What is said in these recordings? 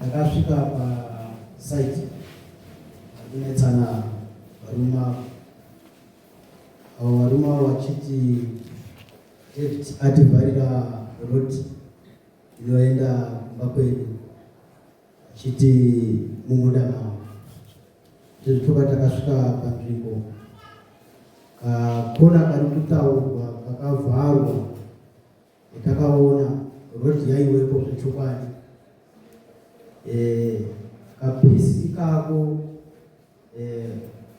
ndakasvika pasaiti kunetsana varume avo vachiti David ativharira roti inoenda kumba kwedu achiti mumuda mavo. Tirichoka takasvika panzvimbo kakona kari kutaurwa kakavharwa etakaona roti yaiwepo zvechokwadi. Kapisi ikako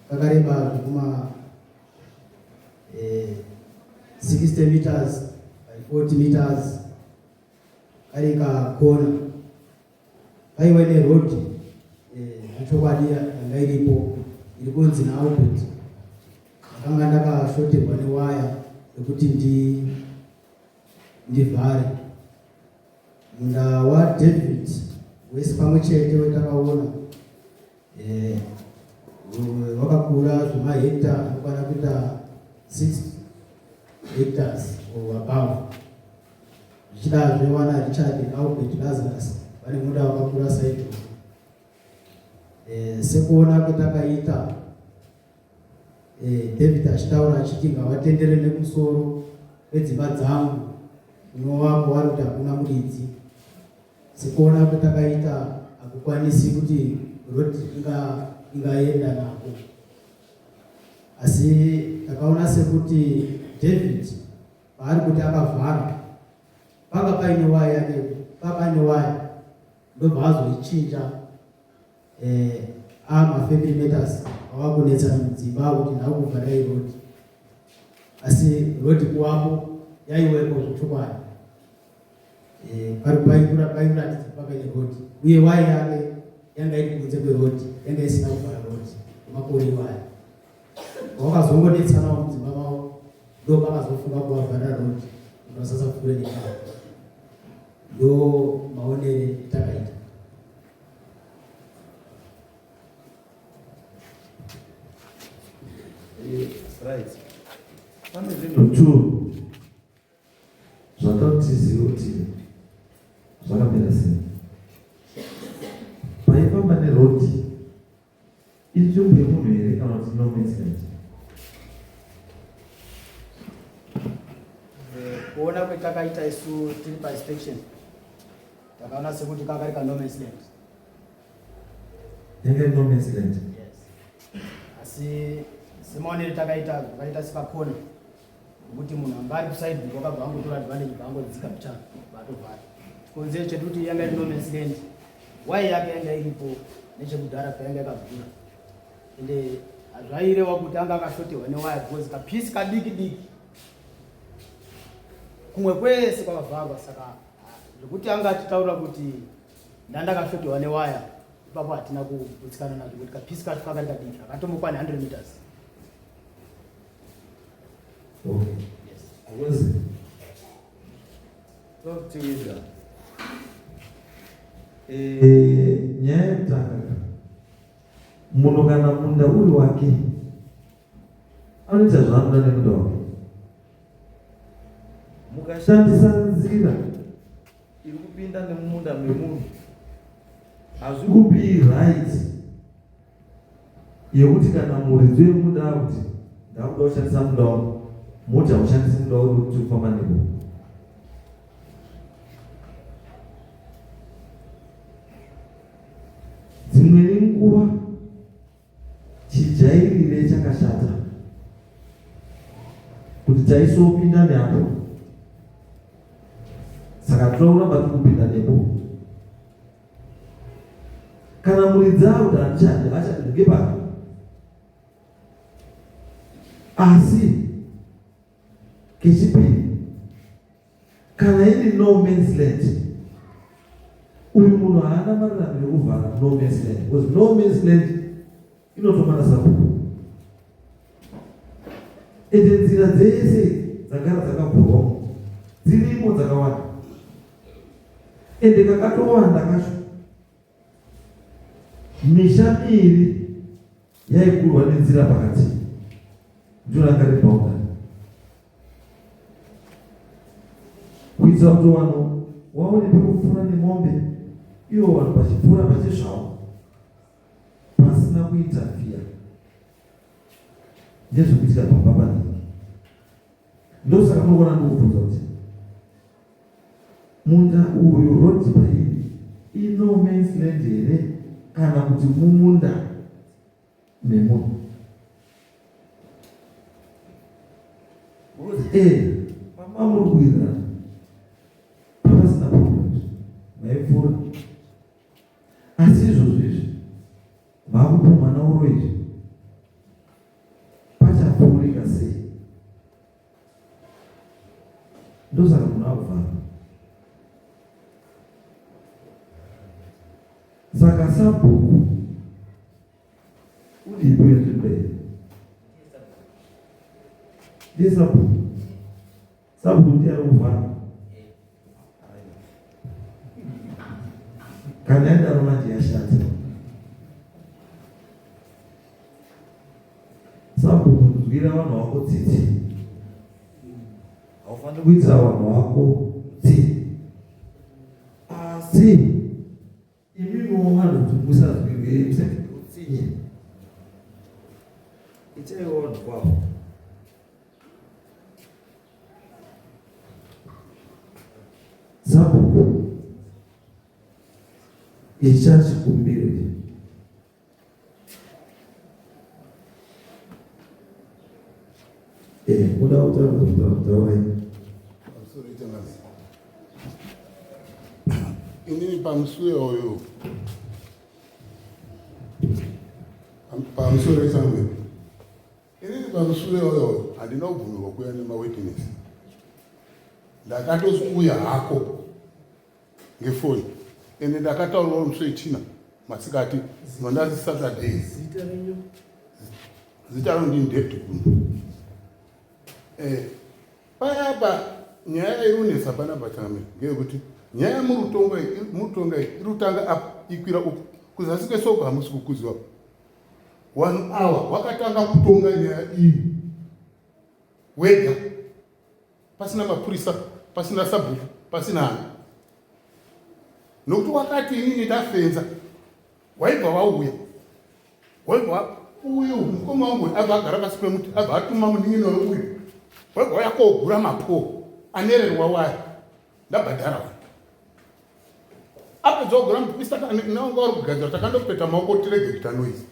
kakareba zvekuma 60 meters by 40 meters kari kakona kaiwa nerodi zvechokwadi yanga iripo iri kunzi naAlbert. Ndakanga ndakashoterwa newaya yekuti ndivhare. Munda waDavid wese pamwe chete wetakaona wakakura zvemahekta anokwana kuita 6 hectares or above. Zvichidazve wana Richard naAlbert Lazarus vane munda wakakura saizvo. Sekuona kwetakaita David achitaura achiti ngavatendere nemusoro kwedzimba dzangu unowapo vari kuti hakuna muridzi. Sekuona kwetakaita hakukwanisi kuti roti ingaenda nako, asi takaona sekuti David paari kuti akavhara panga paine waya ndobva azoichinja ma50 meters avakunetsana mudzimba kuti ndakuvharai rodi, asi rodi kuwapo yaiwepo zvechokwadi. Pairatidza pakaine rodi uye waya yake yanga iri kunze kwerodi, yanga isina kuvhara rodi nemakori waya. Wakazongodetsanawo mudzimba mavo ndo pakazofunga kuvavharira rodi kuti vasasapfuure nekavo. Ndo maonere etakaita. Right. Pane zvinhu 2 zvatautiziva kuti zvakamira sei. Paifamba nerodi inzvimbo yemunhu here kana kuti no man's land? Kuona kwetakaita isu tiri painspection takaona sekuti kakari ka no man's land. Yanga no man's land. Yes. Asi semaonere takaita sikakona kuti munhu anga ari kusaidi wakabva angotora advantage vaangodzika muchana vatovhara. Konzero chekuti yanga iri no man's land, waya yake yanga iripo nechekudhara payanga yakavhura, ende zvairewa kuti anga akashoterwa newaya because kapisi kadiki diki kumwe kwese kwakavharwa. Saka zvekuti anga achitaura kuti ndandakashoterwa newaya ipapo hatina kugutsikana nazvo kuti kapisi kacho kakari kadiki akatombokwana 100 meters. Okay. Yes. Awuzi. Tokutiza. Nyaya yekutanga munhu kana munda uri wake anoita zvaanoda nemunda wake. Mukashandisa nzira iri kupinda nemumunda memunhu hazvikupi right yekuti kana muridzi wemunda kuti ndakuda kushandisa munda wangu moti haushandisi munda uri kuti kufamba nepo. Dzimweni nguva chijairire chakashata kuti taisopinda neapo, saka tinoona bati kupinda nepo. Kana muridzi kuti achadi ngepari, asi kechipiri kana iri no man's land, uyu munhu haana marirano ekuvhara no man's land, because no man's land inotomana sabhuku. Ende nzira dzese dzagara dzakavhurwamo dzirimo dzakawanda, ende kakatowanda kacho misha miviri yaikurwa nenzira pakati ndoranga ripaungana kuitira kuti vanhu waone pekupfuura nemombe ivo vanhu vachipfuura vachizvavo pasina kuinterfere ndezvekuitika pamba maningi. Ndosaka munoona ndikubvunza kuti munda uyu rodhi pairi ino man's land here kana kuti mumunda memunhu. Unoti pamba muri kuwirirana papasina problem maipfuura, asi izvozvo izvi vakupo mwana uro izvi pachapfuurika sei? Ndosaka munhu akuvhara. Saka sabhuku udipo yezvibheri ndesabhuku sabhuku ndiari kuvhara kana yandaro manje yashata. Sabhuku nzwira vanhu vako tsitsi, haufaniri kuitira vanhu vako tsitsi, asi imimiwo vanhu kuti musazwirwe musatsinye ichaiwo vanhu kwavo. Sabhuku ichachikumbiro muda kutaura inini pamusure oyo pamusure isamwe inini pamusure oyo handina kubvumirwa kuuya nemawitness. Ndakatouya hako ngefoni ende ndakataurawo musi wechina masikati mandazi Saturday. Zita rangu ndini David Gumbo. Payapa nyaya irunesa panapa changu ngeyekuti nyaya murutonga irutanga apa ikwira uku kuzasi kwesoko hamusi kukuziwa. 1 hour wakatanga kutonga nyaya iyi wega pasina mapurisa pasina sabhuku pasina hana, nokuti wakati inini ndafenza waibva wauya uyu mukoma wangu abva agara pasi pemuti abva atuma munin'ina weuyu waibva wauya koogura mapo anererwa waya ndabhadhara waya apedza kugura naunga wari kugadzira takandopeta maoko tirege kuita noise.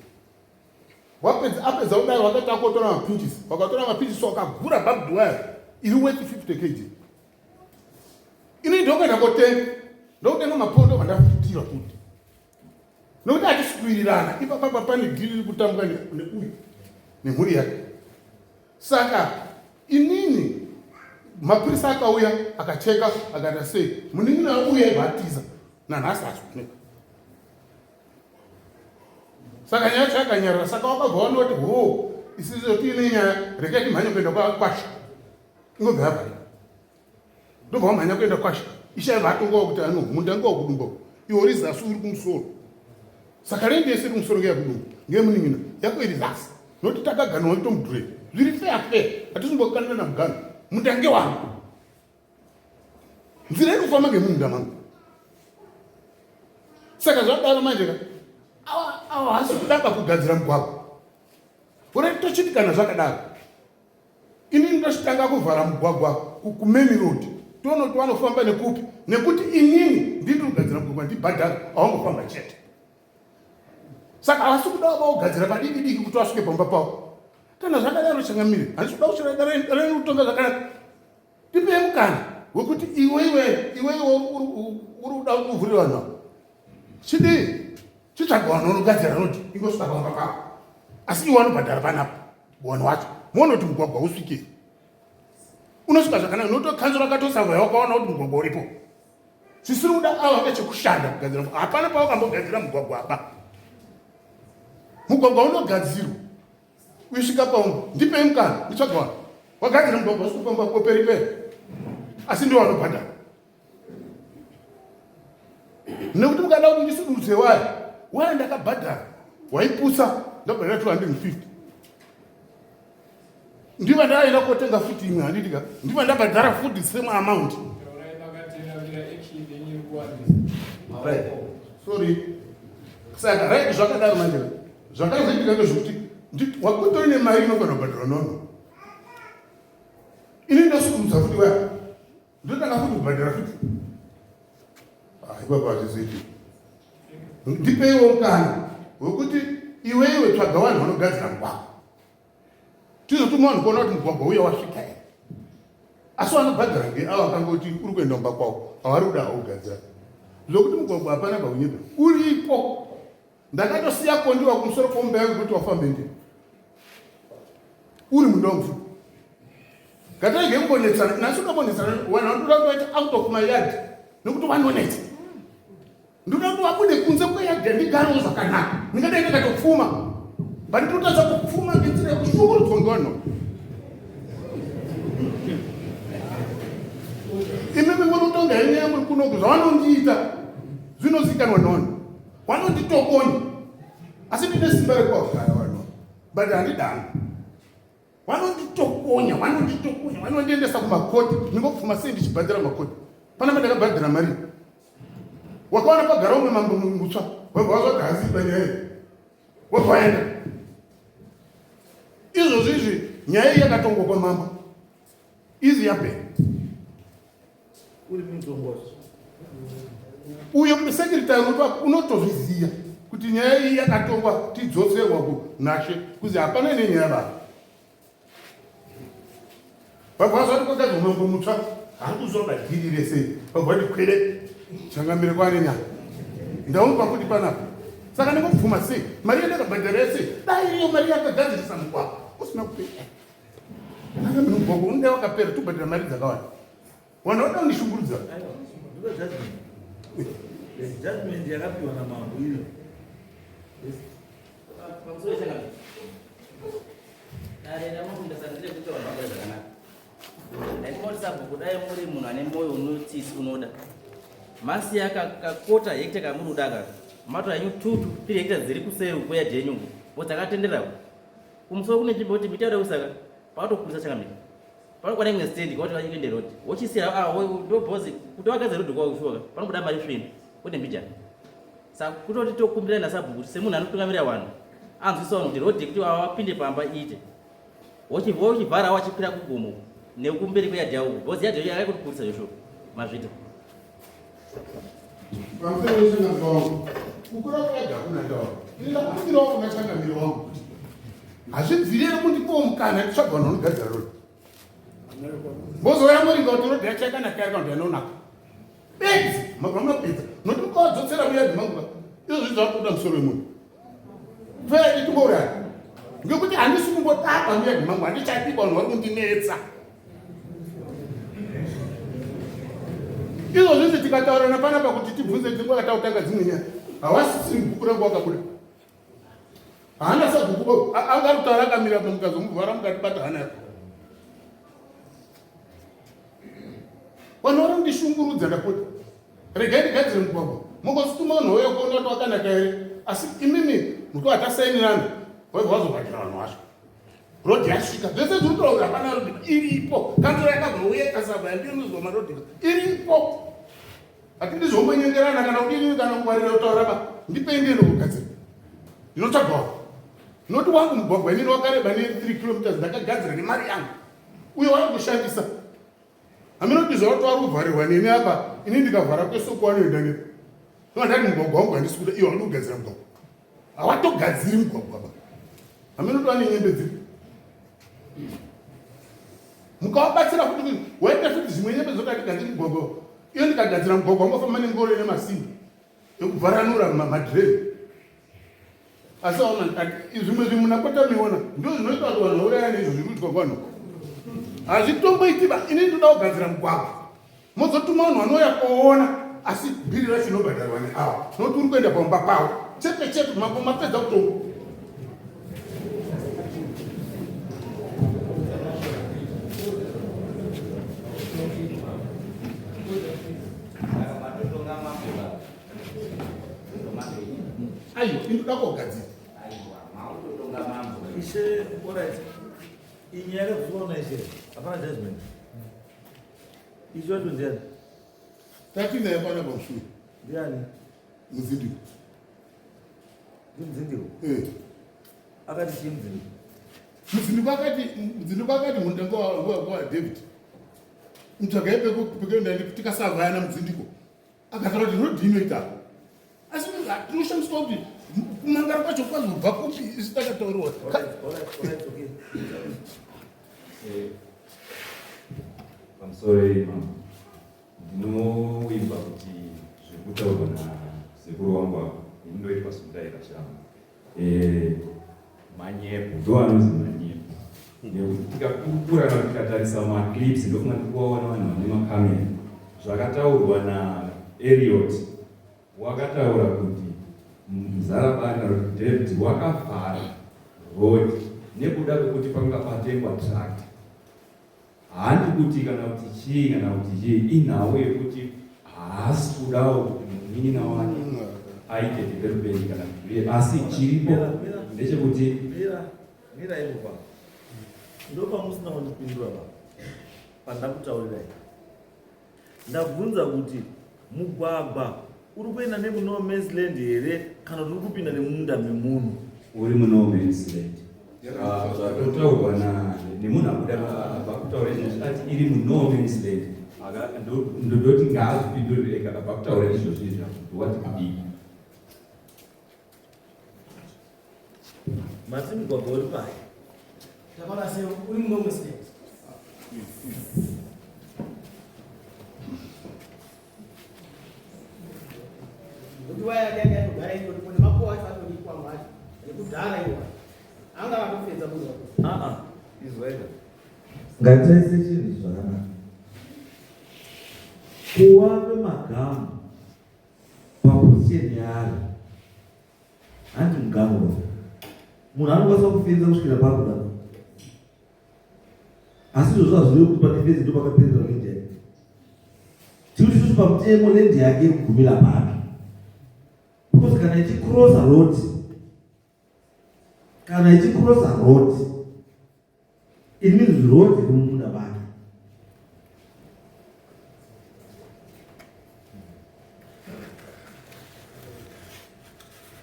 Apedza kudaro wakati akotora mapinchisi wakatora mapinchisi wakagura barbed wire iri worth 50 kg. Ini ndokuenda ndokutenga mapondo vandafutira kuti nokuti atisikuirirana ipapapa pane dhiri riri kutambwa neuyu nemhuri yake. Saka inini mapurisa akauya akacheka akati sei munin'ina uya ibhatiza nanhasi hazvioneka. Saka nyaya chakanyarara. Saka wakabva wanoti isizo tiine nyaya reketi mhanya kuenda kwasha ingobva yabva ndobva wamhanya kuenda kwasha ichaiva atongawo kuti ano munda ngawo kudumba iwo uri zasi uri kumusoro. Saka rende yese iri kumusoro ngeyakudumba ngemunin'ina yako iri zasi nokuti takaganwa tomudhure zviri fair hatisumbokanana namugano munda ngewangu nzira iri kufamba ngemunda mangu. Saka zvadaro manje awa hasi kudaka kugadzira mugwagwa uri tochitikana zvakadaro. Inini ndochitanga kuvhara mugwagwa kumain road tonoti vanofamba nekupi nekuti inini ndiri kugadzira mugwagwa ndibhadhara awangofamba chete. Saka havasi kuda vaugadzira padiki diki kuti vasvike pamba pavo. Kana zvakadaro changamire handisi kuda kuchireka reni kutonga zvakanaka. Tipei mukana wekuti iwewe uri kuda kuvhurira vanhu avo chidii chitsvaga vanhu vanogadzira rodi ingosvika pamba pavo, asi iwe vanobhadhara panapa vanhu wacho muone kuti mugwagwa usvike unosvika zvakanaka nokuti kanzuro akatosavhaya wakaona kuti mugwagwa uripo. Zvisiri kuda ava ngechekushanda kugadzira hapana pawakambogadzira mugwagwa apa. Mugwagwa unogadzirwa uisvika paumba ndipei mukana nditsvaga vanhu wagadzira mugwagwa usvikufamba koperiperi asi ndiwo vanobhadhara. Nekuti mukada kuti ndisidudze waya ndakabhadhara waipusa ndabhadhara 250 ndiva ndaenda kotenga futi imwe handitika ndiva ndabhadhara futi same amount. sorry saka right zvakadaro manje zvakazoitika ngezvekuti wakutori nemari inogona kubhadhara nono ini ndosukudza futi waya ndotanga futi kubhadhara futi baba hazvizoiti ndipeiwo mukana wekuti iwewe tsvaga vanhu vanogadzira mugwagwa tizotuma vanhu kuona kuti mugwagwa uya wasvika here asi vanobhadhara ngeavo vakangoti uri kuenda kumba kwavo havari kuda haugadzira zvokuti mugwagwa hapana paunyepera uripo ndakatosiya kondiwa kumusoro kwomba yangu kuti wafambe ndini uri munda wangu futi gataige kumbonetsana nasi ukambonetsana vanhu vandoda kuvaita out of my yard nekuti vanonetsa ndoda kuti vabude kunze kweyadhi ndigarawo zvakanaka ndingadai ndakatopfuma but ndotadza kupfuma ngenzira yekushungurudzwa ngevanhu imimi munotonga henyu yangu kunoku zvavanondiita zvinozikanwa nevanhu vanonditokonya asi ndine simba rekuwagara vanhu but handidanga vanonditokonya vanondiendesa kumakoti ndingopfuma sei ndichibhadhira makoti panapa ndakabhadhira mari wakaona pagara umwe mambo mutsva wazvagaziba nyaya wakaenda izvozvo izvi nyaya iyi yakatongwa kwamambo izi yapera uyo sekretari unotozviziya kuti nyaya iyi yakatongwa tidzoserwa kunashe kuzi hapana nenyaya vanhu vabvazvati kwakazwa mambo mutsva hari kuzobadhirire sei vabvati kwere changamire kwane nyaya ndaumba kuti panapa saka ndingopfuma sei mari yandakabhadhara sei dai iyo mari yakagadzirisa mugwagwa usina kupera aka mino mugwagwa unenge wakapera tobhadhara mari dzakawanda vanhu vada kundishungurudza judgment yakapiwa namambo iyo ndinotisabhuku dai muri munhu ane mwoyo unotisi unoda masiya kakota hekita kamunoda mato yanyu 2 to 3 hekita dziri kuseri kweyadhi yenyu dzakatenderako kumusoro kune nzvimbo kuti mitaura usaka pakatokurisa changamika panokwana imwe stendi kwati vachikuende rodi wochisira ndobhozi kuti wakadze rodhi kwaushoka panobuda mari sveni kune mbijana saka kutoti tokumbira nasabhuku kuti semunhu anotungamirira vanhu anzwisa vanhu kuti rodhi kuti wapinde pamba iite wochivhara wachikwira kugomo nekumberi kweyadhi yavo bhozi yadhi yacho yakakukurisa yoshoka mazvita pamusoro wechangamiro wangu kukura kweyadhi hakunandawa indakumbirawo kuna changamiro wangu kuti hazvibviriri kundipowo mukana nditsvaga vanhu vanogadzira rodhi mbozoya muringa kuti rodhi yacho yakanaka yakanoti yanonaka bedzi mabva mapedza noti mukawadzosera muyadhi manguva izvo zvakuda musoro wemunhu fedi timbouraya ngekuti handisi kumbotapa muyadhi mangu handichatipa vanhu vari kundinetsa izvo zvizvi tikataurana panapa kuti tibvunze tingakatautanga dzimwe nyaya havasisiri bhuku rangu wakabuda haana sabhuku angarutaura akamira mukazomuvhara mukatibata hana yako vanhu vari kundishungurudza ndapota regai ndigadzire mugwagwa mukosituma vanhu vauya kuona kuti wakanaka here asi imimi muto hatasainirana vaibva vazobhatira vanhu vacho rodhi yasvika zvese zviri kutaura hapana rodhika iripo kanzura yakabvauya ikasabva yandinozwa marodhika iripo hatindizvombonyengerana kana kudini kana kungwarira kutauraba ndipendieno kugadzira ndinotsvagawo noti wangu mugwagwa inini wakareba ne3 km ndakagadzira nemari yangu uye wari kushandisa haminotizva kuti wari kuvharirwa neni apa ini ndikavhara kwesoko wanoenda nepo ndati mugwagwa wangu handisi kuda iwo wari kugadzira mugwagwa hawatogadziri mugwagwa ba haminoti wane nyembe dziri mukawabatsira kuti waita futi zvimwe nyembe zvokuti atigadziri mugwagwa iyo ndikagadzira mugwagwa wangofamba nengoro nemasimbi ekuvharanura madhirezi asi zvimwe zvimunapota miona ndo zvinoita kuti vanhu vauraya neizvo zviri kuitwa kuvanhu hazvitomboitiba ini ndoda kugadzira mugwagwa mozotuma vanhu vanouya kuona asi bhiri racho inobhadharwa neava nokuti uri kuenda pamba pavo chepe chepe mapedza kutonga aiwa inoda kugadzira ishe alright inyaya yakabviswa ishe hapana judgment ishe watondiani tatinayapana pamushure ndiani Muzindiko. Muzindiko. Akati chi muzindiko. Muzindiko akati mundengo wa David. Mtsvaga pekuenda tikasavhayana muzindiko. Akataura kuti ndinodinoita. Asi tinoshandiswa kuti kumangara kwacho kwazobva kupi isitakatauriwa. Okay. I'm sorry, ma'am. Ndinoimba kuti zvekutaurwa nasekuru wangu apa indoitwa somudaira changu. Manyepo ndo anozi manyepo. Nekuti tikakura kana tikatarisa maclips ndofunga tikuwaona vanhu vane makamera. Zvakataurwa naEliot wakataura kuti Muzarabani kuti David wakavhara road nekuda kwekuti panga patengwa tractor. Handi kuti kana kuti chii kana kuti chii inhawo yekuti haasi kudawo kuti munin'ina wake aite development kana kuti asi chiripo ndechekuti mira ipo pa ndopa musina kundipindura pa pandakutaurirai ndabvunza kuti mugwagwa uri kuenda nemuno man's land here kana uri kupinda nemunda memunhu uri muno man's land. Zvatotaurwa nemunhu akuda pakutaura izvozvi ati iri muno man's land ndodoti ngaazvipindurire ega pakutaura izvozvi izvi wati kudii. mati mugwagwa uri pai Ndakaona sei uri muno mistake. Kuti waya yake kugara hiyo ndipo makoa atatolikwa mwacho. Nekudhara hiyo. Anga vatopedza kuzo. izwaita ngataise chinhu zvakanaka. Kuva kwemagamu papozisheni yaari handi mugango. Munhu anokwanisa kufenza kusvikira pakuda. Asi izvozvo hazvirevi kuti pane fenzi ndo pakaperera lendi yake. Tiri isusu pamutemo lendi yake iri kugumira pake. Because kana ichikrosa road, it means road iri mumunda pake.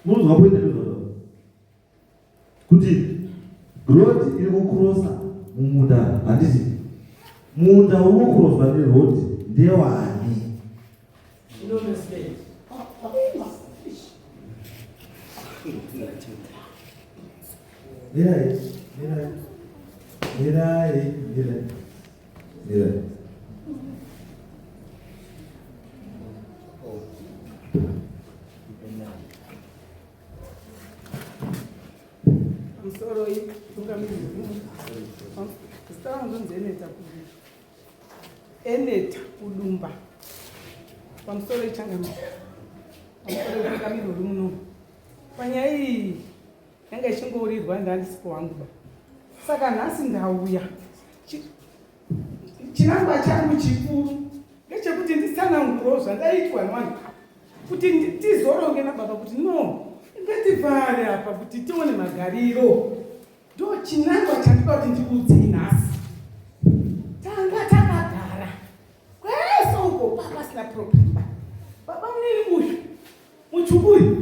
Munhu wapoita nezvazvo kuti road iri kukrosa mumunda, handiti munda uri kukroswa neroad ndewani? Muno mistake. Mirai. Msoro hii tungamiri. Stara ndo nzeneta kudumba. Eneta kudumba. Pamsoro ichangamira. Pamsoro tungamiri uri muno. Panyaya iyi yanga ichingourirwa ndandisipo wangu ba. Saka nhasi ndauya. Chinangwa changu chikuru ngechekuti nditsananguro zvandaitwa mwana. Kuti tizoronge nababa kuti no. Ngativhare apa kuti tione magariro. Ndo chinangwa chandinoda kuti ndikuudzei nhasi. Tanga takagara. Kwese uko pasina problem. Baba munini uyu. Muchukuri.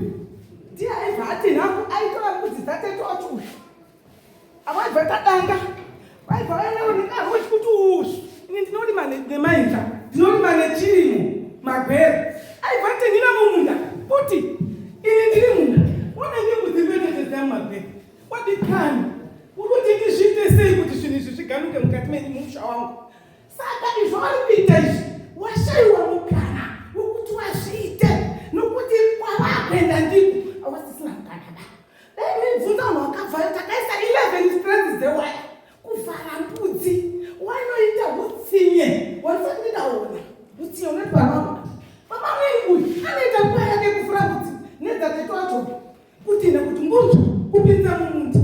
Ndiye aibva ati nhangu aitora mbudzi dzake totu uyu. Avaibva tadanga. Vaibva vainaoneka rochi kuti uyu. Ini ndinorima nemainda. Ndinorima nechirimo. Magwere. Aibva tengina mumunda. Kuti ini ndiri munda. Wanenge kudzimbetedzera mumagwere. Wadikani. Urikuti ndizviite sei kuti zvinhu izvi zvigaruke mukati memusha wangu. Saka izvo vari kuita izvi. Washayiwa mukana wokuti wazviite. Nokuti kwavakuenda ndiko awasisina mukana ba. Bvunza vanhu vakabvayo takaisa 11 strands dzewaya kuvhara mbudzi. Wanoita hutsinye. Wanisa kuti ndaona. Hutsinye unoti baba. Baba mwengu anoita nguva yake kuvhura mbudzi. Nedzateto wacho. Kuti nekuti mbudzi kupinza mumuti.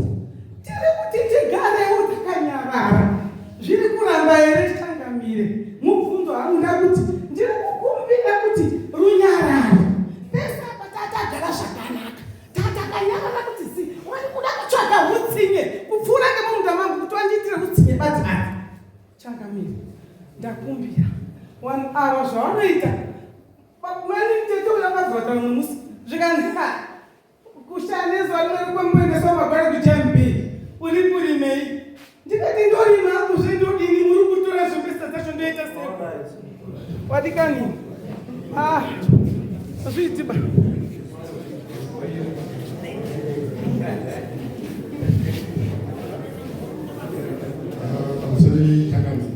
Tiri kuti tigarewo takanyarara. Zviri kuramba here titangamire. Mubvunzo hamuna kuti ndiri kukumbira kuti runyarare. Pesa patatagara zvakanaka. Tatakanyarara kuti si wani kuda kutsvaga hutsinye kupfuura ngemumunda mangu kuti wandiitire hutsinye badzana. Changamire. Ndakumbira. Vanhu ava zvavanoita. Mani mtete uya akabvata mumwe musi zvikanzi kushanezwa rimwe kwemboendeswa magwara kuchambiri uri kurimei ndikati ndorima hangu zvendodini muri kutora zvembesa dzacho ndoita seko wadikani azviitiba Musori Chakanzi.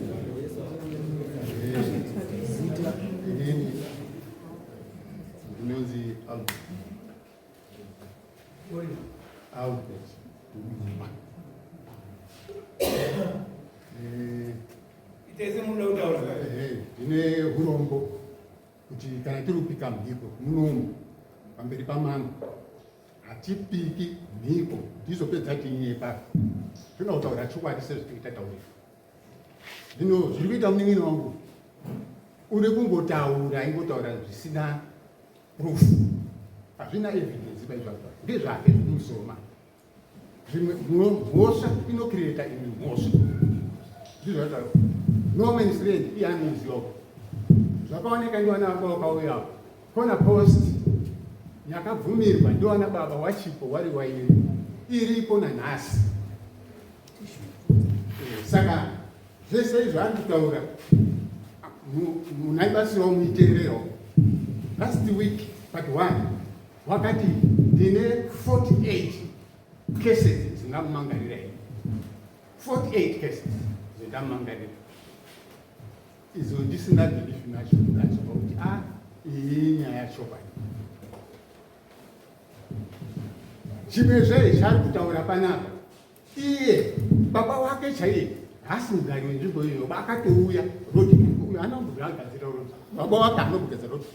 Ndinozi Albert. iteze muda utaura Ndine hurombo kuti kana tiri kupika mhiko munomu pamberi pamambo hatipiki mhiko ndizopedza tinyepa zvinoda kutaura chokwadi sezvitoita taurira. Zvino zviri kuita munin'ini wangu uri kungotaura ingotaura zvisina proof, hazvina evidence paizvazva ndezvake zvimusoma. Zvimwe mhosva inocreata imwe mhosva ndizvataura. No man's land iyanoziva zvakaoneka ndiwana baba wakauya kona post yakabvumirwa ndiwana baba wachipo wari wairi iripo nanhasi. Saka zvese izvo ari kutaura munaibatsirawo muiterero. Last week part 1 wakati ndine 48 cases dzingamumangarira ini, 48 cases dzingamumangarira izo ndisina belief nacho ndachoba kuti iyi nyaya chokwadi. Chimwezve chaari kutaura panapa, iye baba wake chaiye haasingari wenzvimbo iyoyo akatouya rodi anambobva agadzira rodi, baba wake anobogadzira rodi.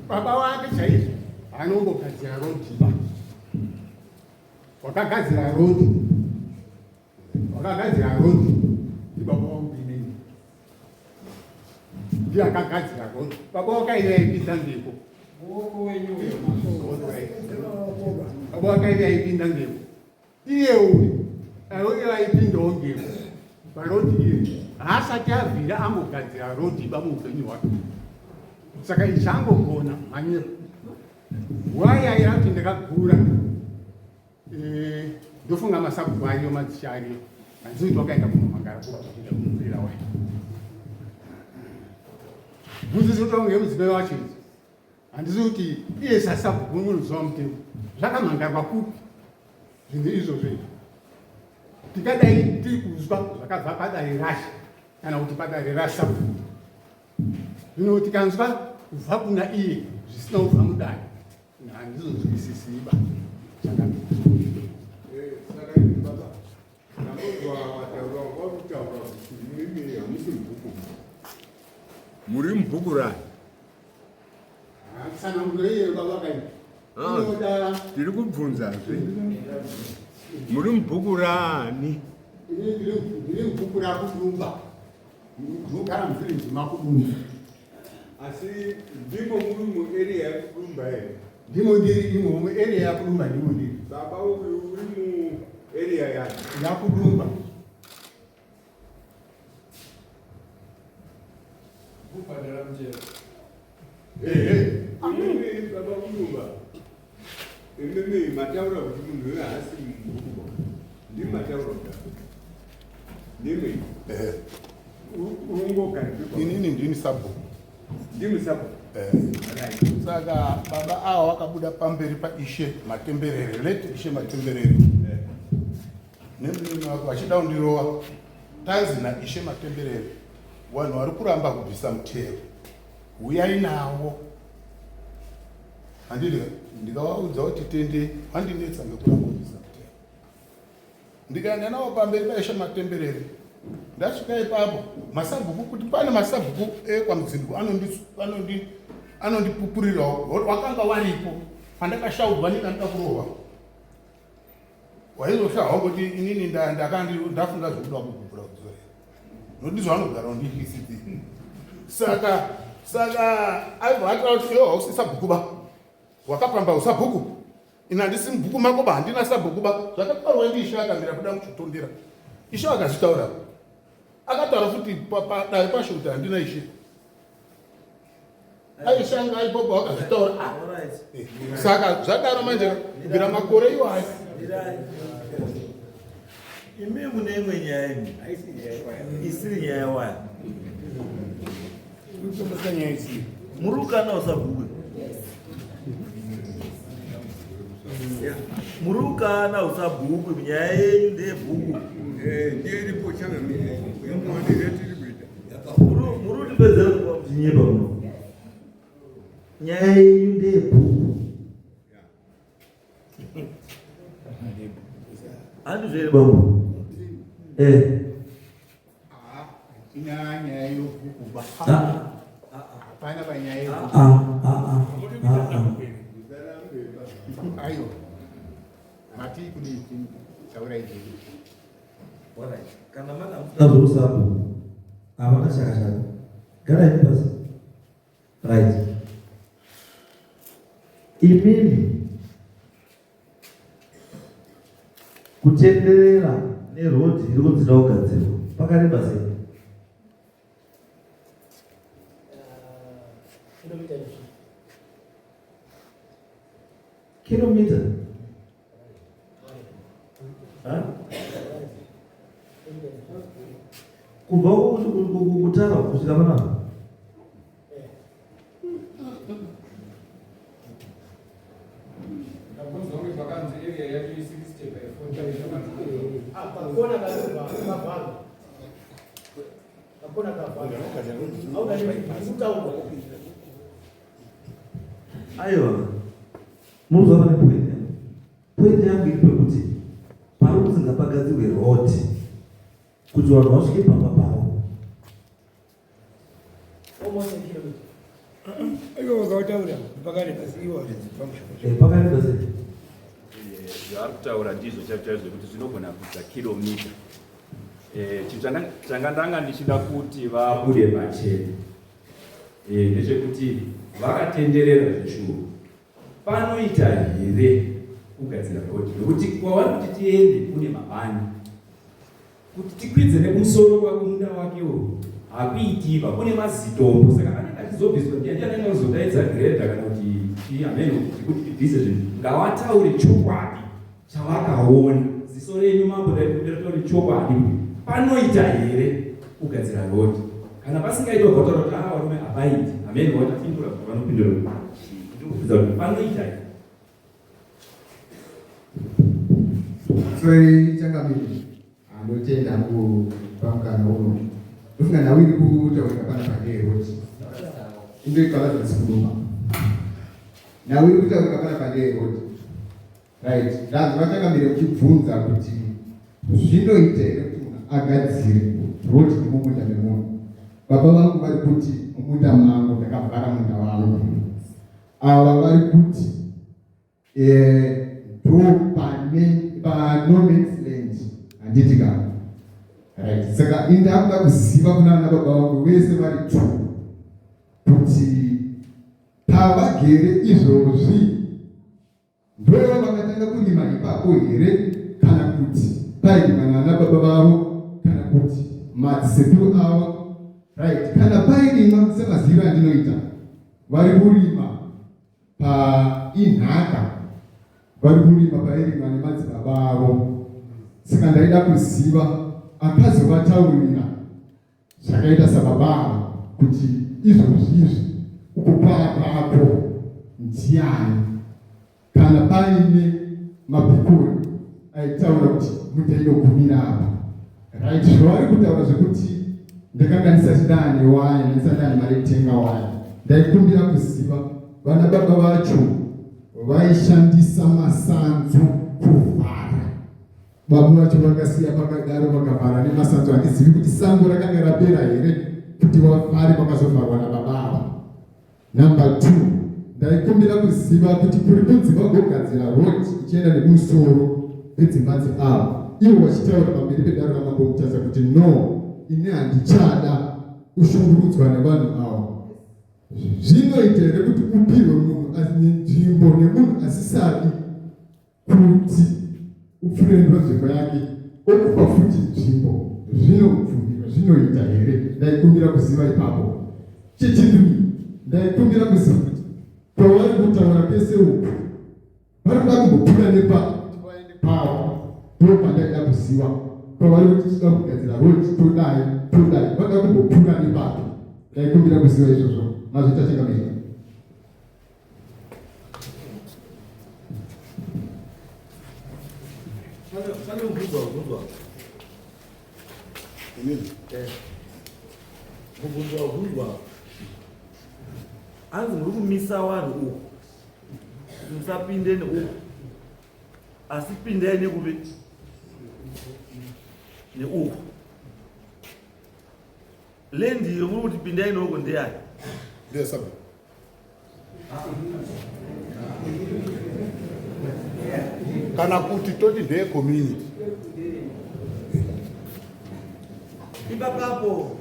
Baba wake chaiye anombogadzira rodi, wakagadzira rodi ibaba wangu inini ndiye akagadzira rodi. Baba wake aive aipinda ngepo, baba wake aive aipinda ngepo, iye uyu aive aipindawo ngepo parodi iye haasati abvira ambogadzira rodi bamuupenyu hwake. Saka ichangogona manyepo wayaira kuti ndakagura ndofunga masabhuku ariyo madzisha ariyo handizoti wakaenda kunomagara kuita kumurira wayo muzisi kuti wange mudzimai wacho idzi handisi kuti iye sasabhuku munoziva mutemo zvakamangarwa kupi zvinhu izvozvo. Tikadai tiri kuzwa zvakabva padare rasha kana kuti padare rasabhuku, zvino tikanzwa kubva kuna iye zvisina kubva mudare handizozwisisiba. Muri mubhuku rani? Tiri kubvunzazve. Muri mubhuku rani? Ndiri mubhuku raKudumba. Ndinogara muvhileji maKudumba. Asi ndimo muri muarea yaKudumba here? Ndimo ndiri muarea yaKudumba ndimo ndiri. Baba uyu uri muarea yake yaKudumba. Kupadala mjera. Amene baba Kudumba. Emene mataura kuti munhu uyu haasi mubhuku. Ndi mataura kuti. Ndimi. Urungogadzikwa. Inini ndini sabhuku. Ndimi sabhuku. Saka baba awa wakabuda pamberi paIshe Matemberere, leti Ishe Matemberere. Nemunhu wako achida kundirowa. Tanzi naIshe Matemberere. Vanhu vari kuramba kubvisa mutero. Uyai nawo. Handiri ndikavaudza kuti tende vandinetsa ngekuramba kubvisa mutero. Ndikaenda nawo pamberi paIshe Matemberere. Ndasvika ipapo masabhuku kuti pane masabhuku ekwaMudzimbu anondipupurirawo wakanga waripo pandakashaudzwa ndikandida kurohwa. Waizoshahawo kuti inini ndafunga zvokuda kupupura kudzorera. Noti zvavanogara undikisiti. Saka aibva kuti iwe hausi sabhuku ba. Wakapamba usabhuku. Ina ndisi mubhuku mako ba handina sabhuku ba. Zvakatarwa ndiIshe akamira kuda kuchitondera. Ishe akazvitaura. Akataura futi padare pasho kuti handina Ishe. aishanga ipopo akazvitaura. Alright. Saka zvadaro manje kubvira makore iwayo. Imi mune imwe nyaya imi. Isiri nyaya waya. Murukana usabhuku. Murukana usabhuku nyaya yenyu ndebhuku. Ndiripo changa mimi. Yamwandi retiri kuita. Muruti bezera Nyeba uno. Nyaya yenyu ndebhuku. Andi zvere Bambo. Nyaya yokuba. Hapana panyaya yokuba. Ayo. Mati kudi saura hizi. Alright. Kana mana Tabu sabu. Abana shaka. Gara hivi basi. Right. Imini kutenderera nerodi iri kunzira kugadzirwa pakareba sei? Kilomita kubva kutara kusvika panapa aiwa muzwa pane poindi yangu iri pekuti pari kusingapagadzirwe roti kuti vanhu vasvike pamba pavo pakareba sei? Zvaari kutaura ndizvo chaizvo kuti zvinogona kuita kilomita. Chinhu changa ndanga ndichida kuti vabude pachena ndechekuti vakatenderera zvishuru panoita here kugadzira rodi, nokuti kwavari kuti tiende kune mabani kuti tikwidze nekumusoro kwake munda wakewo hakuitiba kune mazitombo, saka anenge achizobviswa ndiani anenge azodaidza giredha kana kuti ameno kuti tibvise zvinhu ngavataure chokwadi chavakaona. Ziso renyu mambo daitauri chokwadi panoita here kugadzira rodi, kana pasingaiti vakautaura kuti varume hapaiti ameno watapindura kuti vanopindura ndikubvisa kuti panoita here. Sorry, changa mimi. Anotenda kupamukana uno. Ufunga na wili kutaurika pana pale roti. Ndio ikala za sikuduma. Na wili kutaurika pana pale roti. Right. Lazima changa mimi ukibvunza kuti zvinoita here kuti munhu agadzire roti mumunda memunhu. Baba vangu vari kuti mumunda mangu ndakavhara munda wangu. Ava vari kuti no man's land handiti kana. Right. Saka indakuda kuziva kuna baba vangu vese vari tu kuti pavagere izvozvi ndo vakatanga kurima ipapo here kana kuti pairima nana baba vavo kana kuti madzisepuru avo. Right. Kana pairima semazivo andinoita vari kurima painhaka vari kurima pairima nemadzibaba avo. Saka ndaida kuziva akazovataurira zvakaita sababa kuti izvozvizvi uko paapapo ndiani, kana paine mapikori aitaura kuti mundainogumira apa. Right. Zvavari kutaura zvekuti ndakanga ndisatidane waya ndisatidane mari kutenga waya. Ndaikumbira kuziva vana baba vacho vaishandisa masanzu kuvhara. Baba vacho vakasiya pakadaro vakavhara nemasanzu. Handizivi kuti sango rakanga rapera here kuti vavhare pakazovharwa nababa ava. Number 2, ndaikumbira kuziva kuti kuri kunzi vagogadzira rodi ichienda nemusoro wedzimba dzeavo. Ivo vachitaura pamberi pedare ramambo mutaza kuti no, ine handichada ushungurudzwa nevanhu ava. Zvinoita here kuti upirwe munhu nzvimbo nemunhu asisadi kuti upfurendwa nzvimbo yake okupa futi nzvimbo zvinobvumirwa zvinoita here? Ndaikumbira kuziva ipapo. Chechipiri ndaikumbira kuziva kuti pavari kutaura pese uku varikuda kumbopfuura nepaende pavo ndopandaida kuziva pavari kuti tichida kugadzira rodi todai vada kumbopfuura nepato ndaikumbira kuziva izvozvo mazvita chakamira Pane mubvunzwa hanzi muri kumisa vanhu uku musapinde neuku asi pindai nekupi neuku lendi iyo muri kuti pindai neuku ndeyani ndesabu kana kuti toti ndeye community ipapapo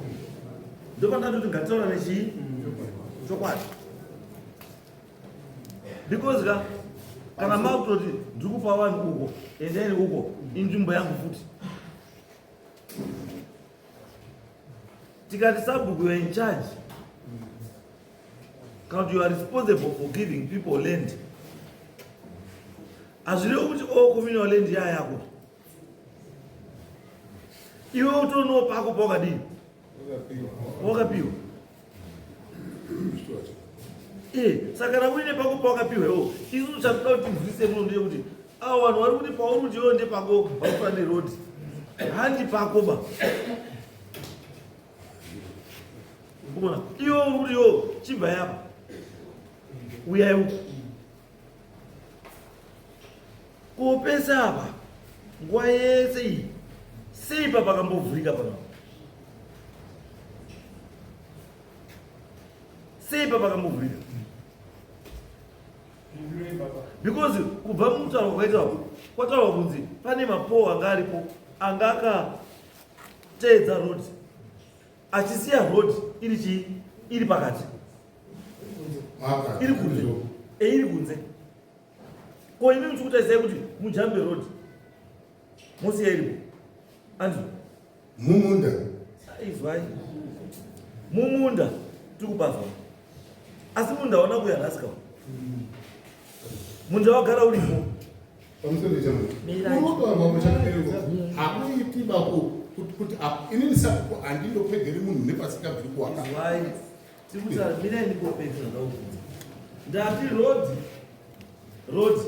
ndopandati kuti ngataura nechii chokwadi because kana makutoti ndiri kupa vanhu uko endeni uko inzvimbo yangu futi tikati sabhuku you are in charge kana kuti you are responsible for giving people land hazvirevo kuti communal land yaa yako iwe utonowo pako paukadini wakapiwa saka kana uine pako pawakapiwewo isusu chakuda kuti mvise muno ndeye kuti avo vanhu vari kuti pauri kuti iwo ndepako vakutora nerodi handi pako ba kuona iwo uri kuti iwo chibva yapa uyai uku kopesa apa nguva yese iyi sei pa pakambovhurika pano sei pa pakambovhurika because kubva mutauro kwakaitwa kwataurwa kunzi pane mapoho anga aripo anga akateedza rodi achisiya rodi iri chii iri pakati iri kunze iri kunze ko imi muchikutarisai kuti mujambe rodi mosiya iripo anzi mumunda izwai mumunda tiri kupazwa asi munda waona kuya nhasi kawa munda wagara uripo pamusoro chaunotaurwa muchapereko hakuiti bako kuti inini sabhuku handindopegeri munhu nepasikabviri kuwaka izwai tiri kuti mirai ndikopedzera ndaubvunza ndati rodi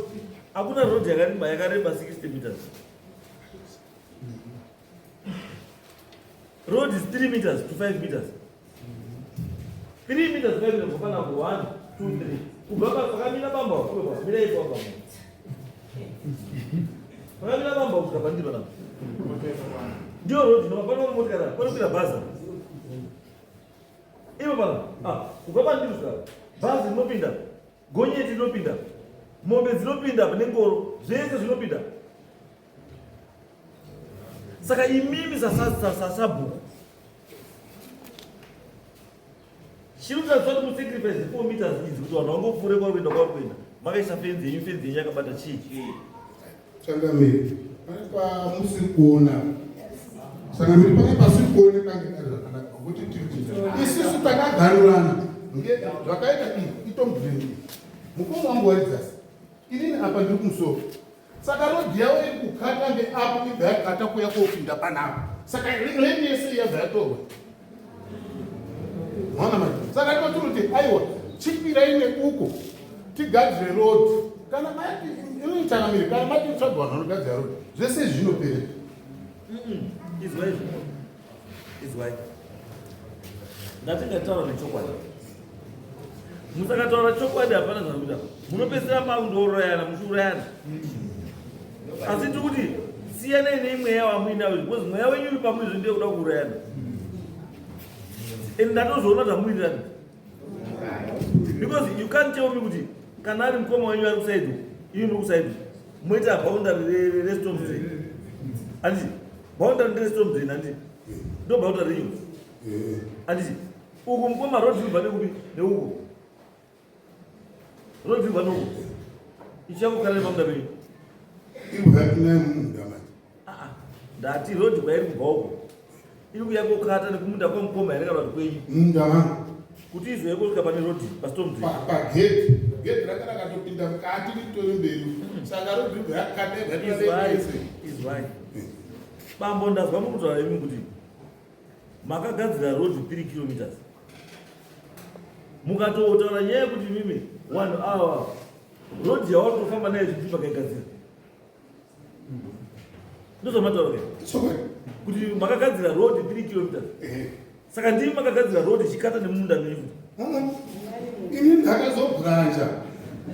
hakuna rodi yakareba 60 meters road is 3 meters to 5 meters 3 meters 5 meters kufana ku 1 2 3 kubva pakamira bamba kuba mira ipo bamba pakamira bamba kusvika pandiro napo ndio road inopana motikari panokwira bhazi ipo pana kubva pandiro kusvika bhazi rinopinda gonyeti rinopinda mombe dzinopinda nengoro zvese zvinopinda saka imimi sabhuku chirikutariswa kuti musacrifice 4 meters idzi kuti vanhu vangopfuure kwakuenda kwakuenda makaisa fenzi yenyu yakabata chii changamiri pane pamusiri kuona changamiri pane pasiri kuoneka ngezvakanaka kuti isusu takagarurana zvakaita itombreni mukoma wangu waridzasi inini apa ndiri kumusoro saka rodhi yavo iri kukata ngeapo ibva yakata kuya kopinda panapa saka rendi yese yabva yatorwa mwana mai saka totiri kuti aiwa chipirai neuko tigadzire rodhi kana mati inoitanamiri kana mati tsvaga vanhu vanogadzira rodhi zvese zvinopereka izwai ndatingataura nechokwadi musakataura chokwadi hapana zvakuita munopedzera makundoroyana muchiurayana asi tiri kuti siyanai neimweya wamuinayo because mweya wenyu uri pamwizvo ndiye kuda kuurayana and ndatozoona zvamuitirani because you can't tell me kuti kana ari mukoma wenyu ari kusaidi ini ndiri kusaidi moita boundary restom drain handiti boundary restom drain handiti ndo boundary renyu handiti uku mukoma road ribva nekupi neuko road ribva neuko ichakukana nepamunda penyu imuvhakinai mumunda mati ndati rodi kwairi kubva uko iri kuya kokata nekumunda kwamukoma here kana kuti kwenyu munda mangu kuti izwe kusvika pane rodhi pastorm pagedhi ranga rakatopinda mukati ritori mberi saka rodhi izwai bambo ndazwa mukutaura imi kuti makagadzira rodhi 3 kilometers mukatotaura nyaya yekuti mimi 1 hour rodhi yawanotofamba nayo zviti makaigadzira ndozvamataura kuti makagadzira rodhi 3 kilometers saka ndimi makagadzira rodhi chikata nemunda menyu ini ndakazobhuranja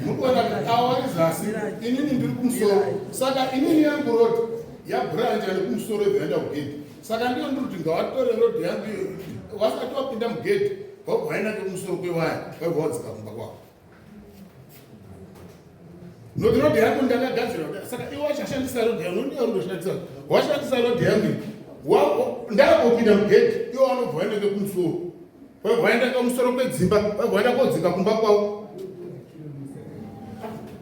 mukuona kuti awari zasi inini ndiri kumusoro saka inini yangu rodhi yabhuranja nekumusoro ebvaenda kugedhi saka ndiyo ndiri kuti ngawatore rodhi yangu wasati wapinda mugedhi wabva waenda nekumusoro kwewaya wabva wadzika kumba kwako nokuti rodhi yangu ndakagadzira saka iwe wachashandisa rodhi yangu ndiyo rundoshandisa washandisa rodhi yangu ndakopinda mugedhi iwe wanobva waenda nekumusoro wabva waenda kumusoro kwedzimba wabva waenda kodzika kumba kwavo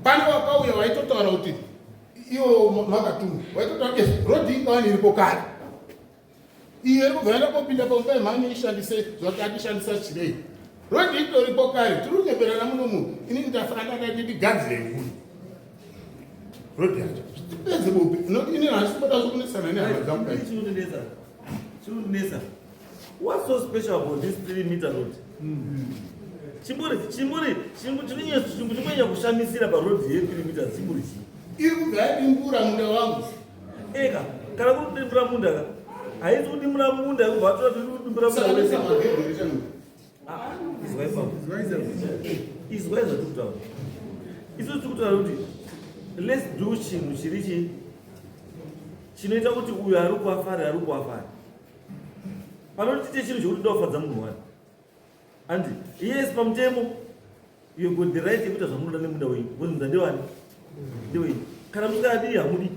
pane wakauya waitotaura kuti iwo makatuma waitotaura rodhi ingawani iripo kare iye iri kubva yaenda kopinda pamumba yemhanye ishandise zvati atishandisa chirei rodhi itoripo kare tiri kunyeperana muno munhu inini ndafanira dai ndigadzire nguni rodhi yacho tipedze bupi nokuti inini handisiboda zvokunesana nehama dzangu dai chiunesa what's so special about this 3 meter road chimbonyanya kushamisira parodhi ye3 meters chimburi chii iri kubva yadimbura munda wangu eka kana kuri kudimbura munda ka haisi kudimbura munda kubva tora kudimbura munda wese izwai zvatikutaura isu tikutaura kuti let's do chinhu chiri chii chinoita kuti uyo ari kuafara ari kuafara panoti tiite chinhu chokuti ndofadza munhu wani andi yes pamutemo you got the right yekuita zvamunoda nemunda wenyu kuti munda ndewani ndewenyu kana musikadii hamudi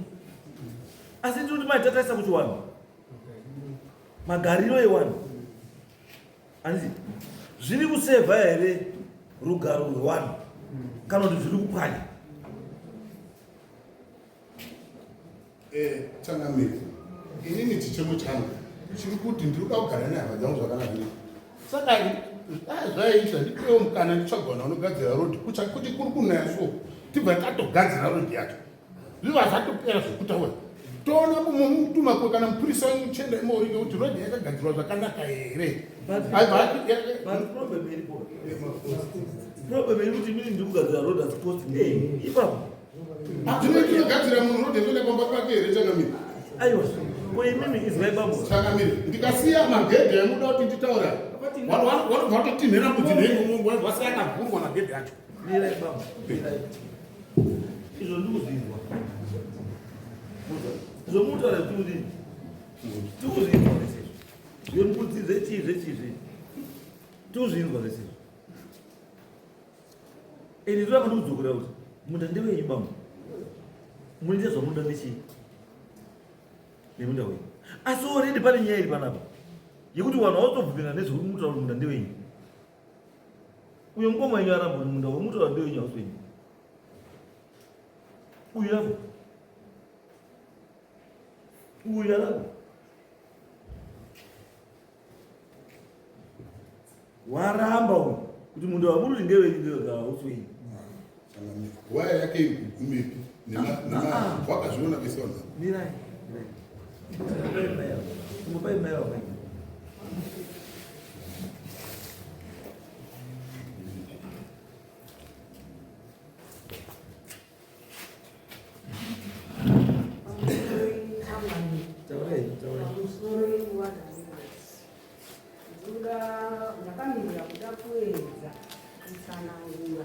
asi ndiri kuti maitataisa kuti wanhu magariro ewanhu anditi zviri kusevha here rugaro rwewanhu kana kuti zviri kupwanya tsangamiri inini chichemo changu chiri kuti ndiri kuda kugara nehama dzangu zvakanaka saka zvaiita ndipewo mukana nditsvagwana unogadzira rodhi kuti kuri kunaya so tibva tatogadzira rodhi yacho zviva zvatopera zvokutaura toona mutumakwe kana mupurisa wemuchenda imouri ngekuti rodhi yakagadzirwa zvakanaka here problem iri kuti mini ndiri kugadzira rodhi asiposti ipapo ndinogadzira munhu rodhi ndoenda kwamba kwake here changamiri aiwa koimimi izwai bambo changamiri ndikasiya magedhi amuda kuti nditaura wanobva watotinhera mutinhewasi yakavhurwa magedhi acho mirai bambo izvo ndikuzvinzwa zvomutaura kuti tikuzvinzwa zvesezvo zvembudzi zvechii zvechizvi tikuzvinzwa zvesezvo ende ndoda kandikudzokera kuti munda ndewenyu bambo munoita zvamunoda nechii nemunda wenyu asi oredi pane nyaya iri panapa yekuti vanhu hautobvumira nezvekuti mutaura kuti munda ndewenyu uyo mukoma wenyu aramba kuti munda wamutaura ndewenyu hausi wenyu uyu yavo uyu aramba waramba uyu kuti munda wamuruti ndewenyu hausi wenyu waya yake igumepi wakazviona vese vanhu mirai mupai mai wamai ndakamira kuda kuedza kutsanangura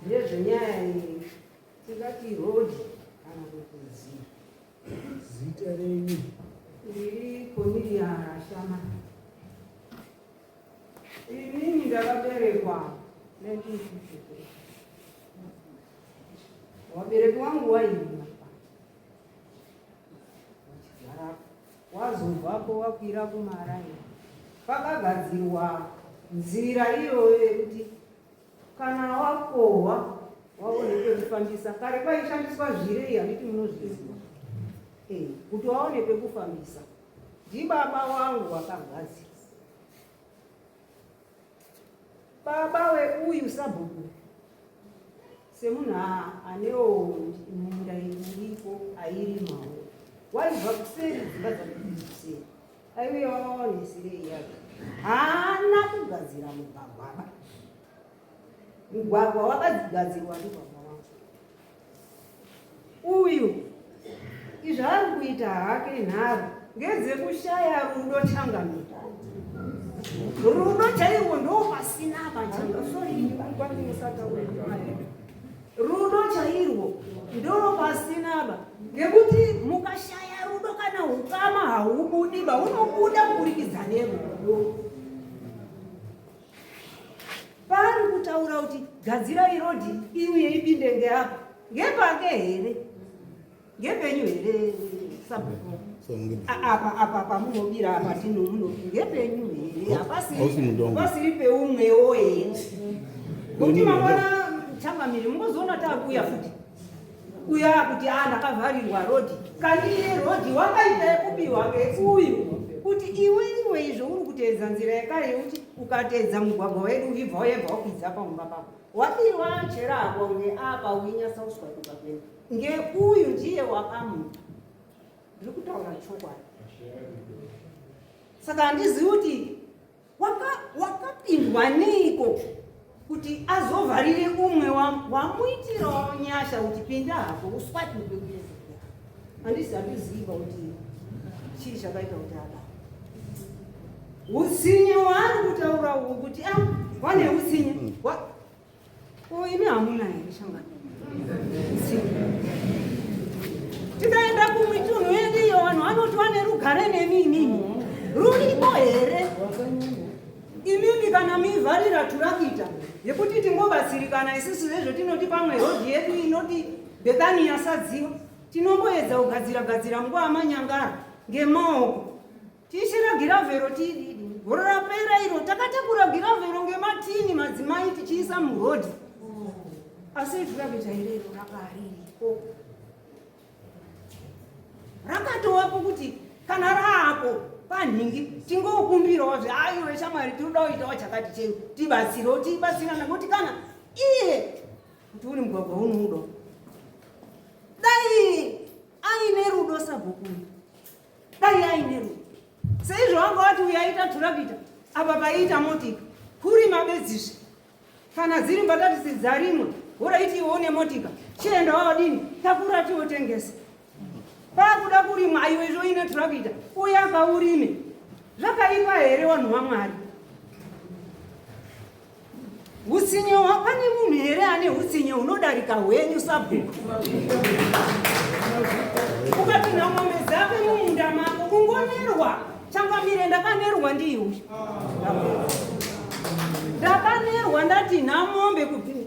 ndezvenyaya iyi tingati rodhi kana kuti zita renyu iri Cornelia Rashama. Inini ndakaberekwa 1953. Wabereki wangu waima wazobvapo wakwira kuMaraini pakagadzirwa nzira iyoyo yekuti kana wakohwa waone pekufambisa. Kare kwaishandiswa zvirei handiti munozviziva. Kuti waone pekufambisa ndibaba wangu wakagadzira. baba weuyu sabhuku semunhu anewo munda iripo airimawo waibva kuseri dzimba dzakuzviseri aiuya wawaonesirei yake haana kugadzira mugwagwa. Mugwagwa wakadzigadzirwa ndibaba wangu uyu. Izvaari kuita hake nharo ngedzekushaya rudo Changamire. Rudo chairwo ndo pasina rudo chairwo ndo pasina ngekuti mukashaya rudo kana ukama haubudi unobuda kuburikidza nerudo. Pari kutaura kuti gadzirai rodhi iuye ipinde ngeapa ngepake here ngepenyu here sabhuku apa pamunobira apa ngepenyu here hapasiri peumwewo here kuti mangwana Changamire mungozoona taakuya futi uya kuti ndakavharirwa rodhi kandi iye rodhi wakaita yekubiwa ngeuyu kuti iwe izvo uri kuteedza nzira yakare yekuti ukateedza mugwagwa wedu ubva wayebva wakwidza pamumba pako wabiwa cherako ngeapa uinyasa uswa tukapenda ngeuyu ndiye wakamuta. Ndiri kutaura chokwadi. Saka handizivi kuti wakapindwa neiko kuti azovharire umwe wamuitirawo nyasha kuti pinda hako uswatuke kuezera. Handiziva kuti chii chakaita kuti ada utsinye waari kutaura uhu kuti wane utsinye imi hamuna here Changamire. Tikaenda kumitunhu yedu iyo vanhu vanoti vane rugare nemimimi ruripo here imimi kana mivharira turakita yekuti tingobatsirikana isusu vezvotinoti pamwe rodhi yedu inoti Bethania yasadziwa tinomboedza kugadzira munguva yamanyangara ngemaoko tichira giravhero tididi goro rapera iro takatakura giravhero ngematini madzimai tichiisa murodhi asi turakita irero rakariripo rakatovapo kuti kana raako panhingi tingokumbirawo aiwe shamwari tinoda kuitawo chakati cheu tibatsirewo tibatsirana nokuti kana iye kuti uri mugwagwa unoudo dai aine rudo sabhuku dai aine rudo seizvo wanga wati uyaita turakita apa paiita motika kuri mabedzizve kana dziri mbatatisi dzarimwe woraiti iwe une motika chienda wawadini takura tiwotengesa pakuda kurimwa aiwe zvoine turakita uya kaurime zvakaipa here vanhu vaMwari. Utsinye pane munhu here ane utsinye hunodarika hwenyu sabhuku ukati nhang'ombe dzake mumunda mako kungonerwa. Changamire ndakanerwa ndiuyu ndakanerwa ndati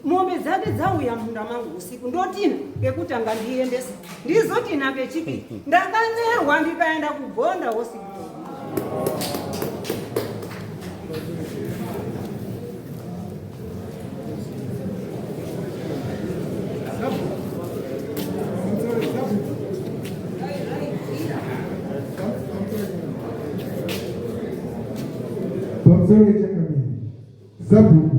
mombe dzake dzauya munda mangu usiku ndotina ngekutanga ndiendesa ndizotina kechipiri ndakanerwa ndikaenda kugonda hospital. Pamsoro Changamire sabhuku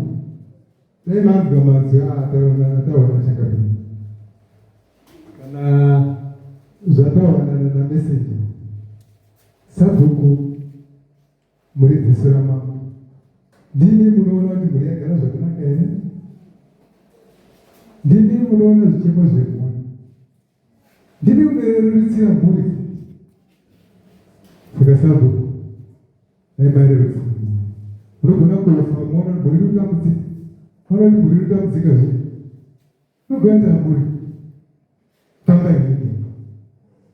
nemagamadziro ataona Changamire kana zvatawanana nameseji sabhuku muri dziso ramambo ndimi munoona kuti muri yagara zvakanaka here ndimi munoona zvichemo zvemhuri ndimi munorerusira mhuri saka sabhuku naimarerusira unogona kufa mwana mhuri rutambudzika mwana kuti mhuri rutambudzika zve unogoenda mhuri famba inini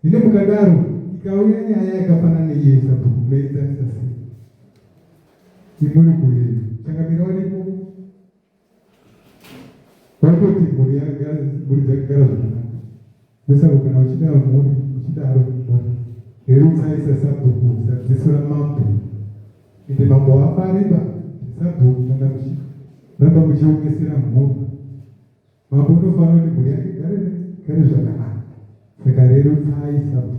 ine mukadaro ikauya nyaya yakafanana neiye sabhuku meitsanisa sei imuri kuyedu Changamire waripo watoti mhuri dzakagara zvakanaka wesabhuku kana uchida mhuri uchidaro rerutsaisa sabhuku sadziso ramambo ende mambo wafareba sabhuku kana ramba muchiongesera mhuri mambo unofanira kuti mhuri yake gare zvakanaka saka rerutsai sabhuku.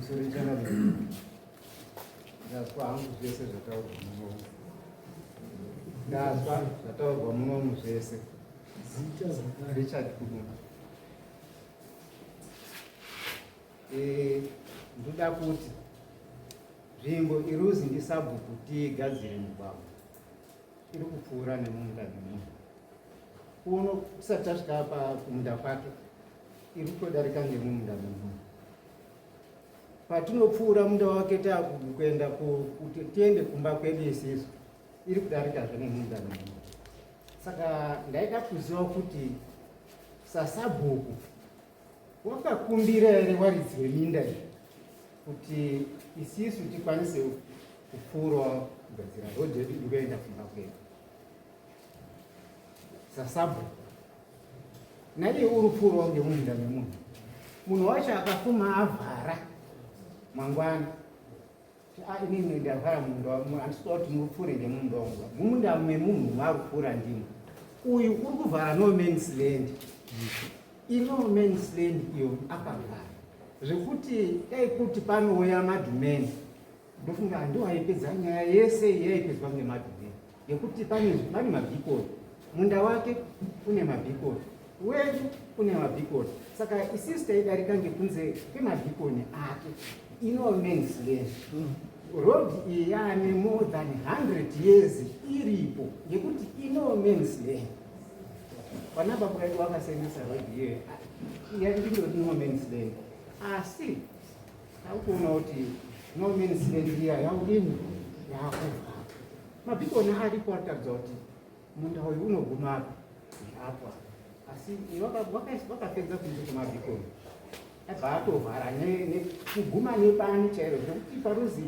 Musoro chana ndazwa hangu zvese zvataurwa munomu. Ndazwa zvataurwa munomu zvese. Richard Kuduka. Ndoda kuti nzvimbo iruzi ndisabhuku tigadzire mugwagwa iri kupfuura nemunda nemunhu. Uno kusati tasvika kumunda kwake iri kutodarika ngemunda nemunhu. Patinopfuura munda wake takuenda kuti tiende kumba kwedu isisu iri kudarikazve nemunda nemunhu. Saka ndaida kuziva kuti sasabhuku wakakumbira here waridzi weminda iyi kuti isisu tikwanise kupfuurawo kugadzira rodhi yedu inoenda kumba kwedu. Sasabhuku naiye uri kupfuurawo ngemunda nemunhu. Munhu wacho akafuma avhara mangwana inini ndavhara munda handisitoda kuti muripfuure ngemunda wangu. Mumunda memunhu mari kupfuura ndimo. Uyu uri kuvhara no man's land. No man's land iyo akavhara zvekuti dai kuti panouya madhumeni ndofunga handiwo aipedza nyaya yese yaipedzwa ngemadhumeni ngekuti pane mabhikoni. Munda wake une mabhikoni, wedu une mabhikoni. Saka isisi taidarika ngekunze kwemabhikoni ake. No man's land. Road iyi yaane more than 100 years iripo ngekuti no man's land. Panapa kwedu vakasendesa road iyoyo yandindoti no man's land. Asi akuona kuti no man's land iya yaudini yakuvhara. Mabhikoni aripo atatidza kuti munda uyu unoguma apo. Asi vakapedza kunze kwemabhikoni abva atovhara nekuguma nepani chairo zvekuti paruzi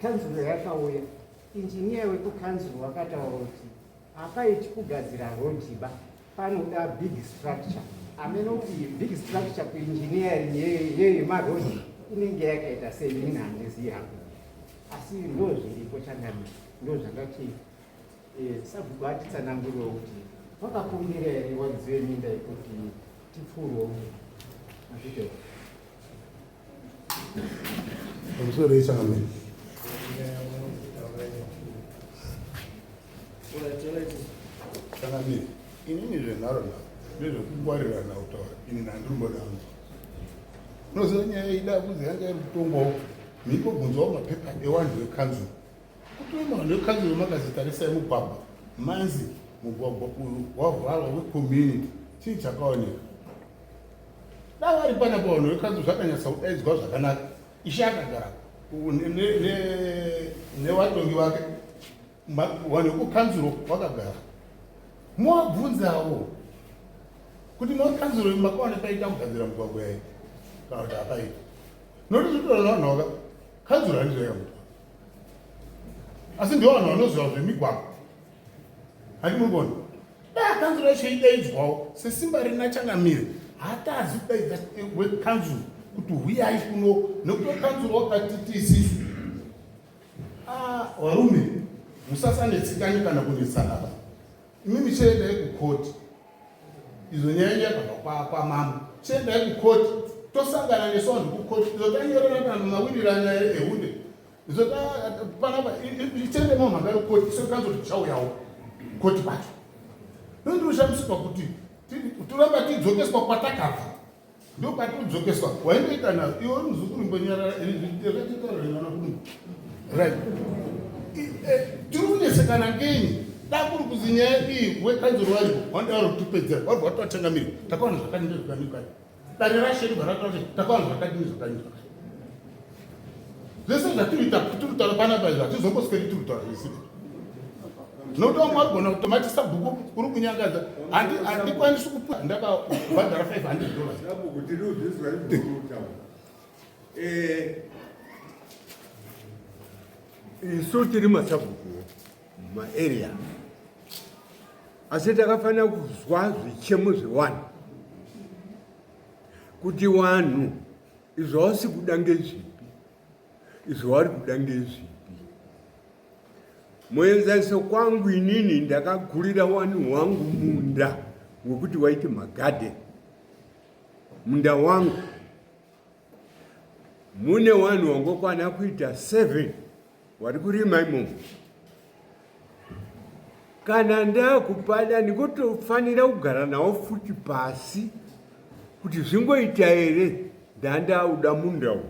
kanzuro yakauya injiniya wekukanzuro wakataura kuti apaiti kugadzira rodhiba panoda big structure. Amene kuti big structure kuengineering yemarodhi inenge yakaita sei handiziva. Asi ndo zviripo changamira ndo zvangati sabhuku atitsananguriro kuti vakakumbira here waridzi weminda yekuti tipfuurewo azvito pamusoro yechangamira changamira inini zvenharo nezvekungwarirana kutaura ini nhandirimbonanzo unoziva nyaya ida kunzi yanga iri kutongwawo mhipobvunzwawo mapepa ewanhu wekanzuro kutori vanhu vekanzuro makazitarisai mugwagwa manzi mugwagwa uyu wavharwa wecommunity chii chakaoneka. Dava vari panapo vanhu vekanzuro zvakanyatsa kudaidzwa zvakanaka. Ishe akagara nevatongi vake vanhu vekukanzuro vakagara movabvunzawo kuti makanzuro makaona paita kugadzira mugwagwa yai kana kuti apaita. Nokuti zvitoona vanhu vaka kanzuro handizoya mugwagwa asi ndiwo vanhu vanoziva zvemigwagwa. Handimubona kanzuro yacho idaidzwawo sesimba rina Changamire hatazi kudaidza wekanzuro kuti huyai kuno nekuti kanzuro wakatiti isisu varume musasanetsikani kana kunetsana apa. Imimi chiendai kukoti izo nyaya yabva kwamama chiendai kukoti tosangana nesu vanhu kukoti izotanyorana kana mawirirana ehunde izota panapa chiende mamhanga yekoti iso kanzuro tichauyawo koti pacho. Nondinoshamisiwa kuti toramba tidzokeswa kwatakabva ndo kwatinodzokeswa waindoita nazo iwe muzukuru mbonyarara yakatitaurana kudini right tiri kunesekana ngenyi dakuri kuzi nyaya iyi wekanzuro varipo wandavari kutipedzera vari vatochangamira takawana zvakadini zvakanikani dare rasheri bvaratoshe takawana zvakadini zvakanyika zvese zvatiriita kutiriutaura panapa izvo hatizombosweri tiriutaura zvisiri nokuti vamwe varigona kutomati sabhuku uri kunyangadza handikwanisi kupa ndakabhadhara $500. Isu tiri masabhuku maarea asi takafanira kuzwa zvichemo zvevanhu kuti vanhu izvo vasi kuda ngezvipi izvo vari kuda ngezvipi. Muenzaniso kwangu inini ndakagurira vanhu wangu munda wekuti waiti magarden. Munda wangu mune vanhu vangokwana kuita 7 vari kurima imomo. Kana ndakupada ndikotofanira kugara navo futi pasi kuti zvingoita here ndandauda mundawo.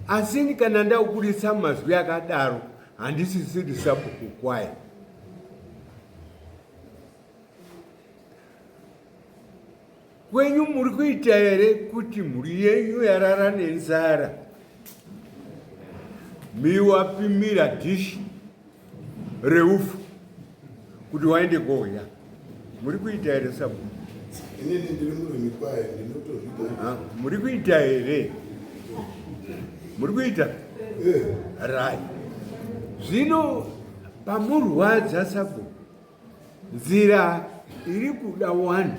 Asi kana ndakukurisa mazwi akadaro handisisiri sabhuku kwaye. Kwenyu muri kuita here kuti mhuri yenyu yarara nenzara miwapimira dhishi reufu kuti waende koya? Muri kuita here sabhuku? Inini ndiri murimi kwaye ndinotozvida. Muri kuita here? Muri kuita? Rai. Zvino pamurwadza sabhuku, nzira iri kuda wani.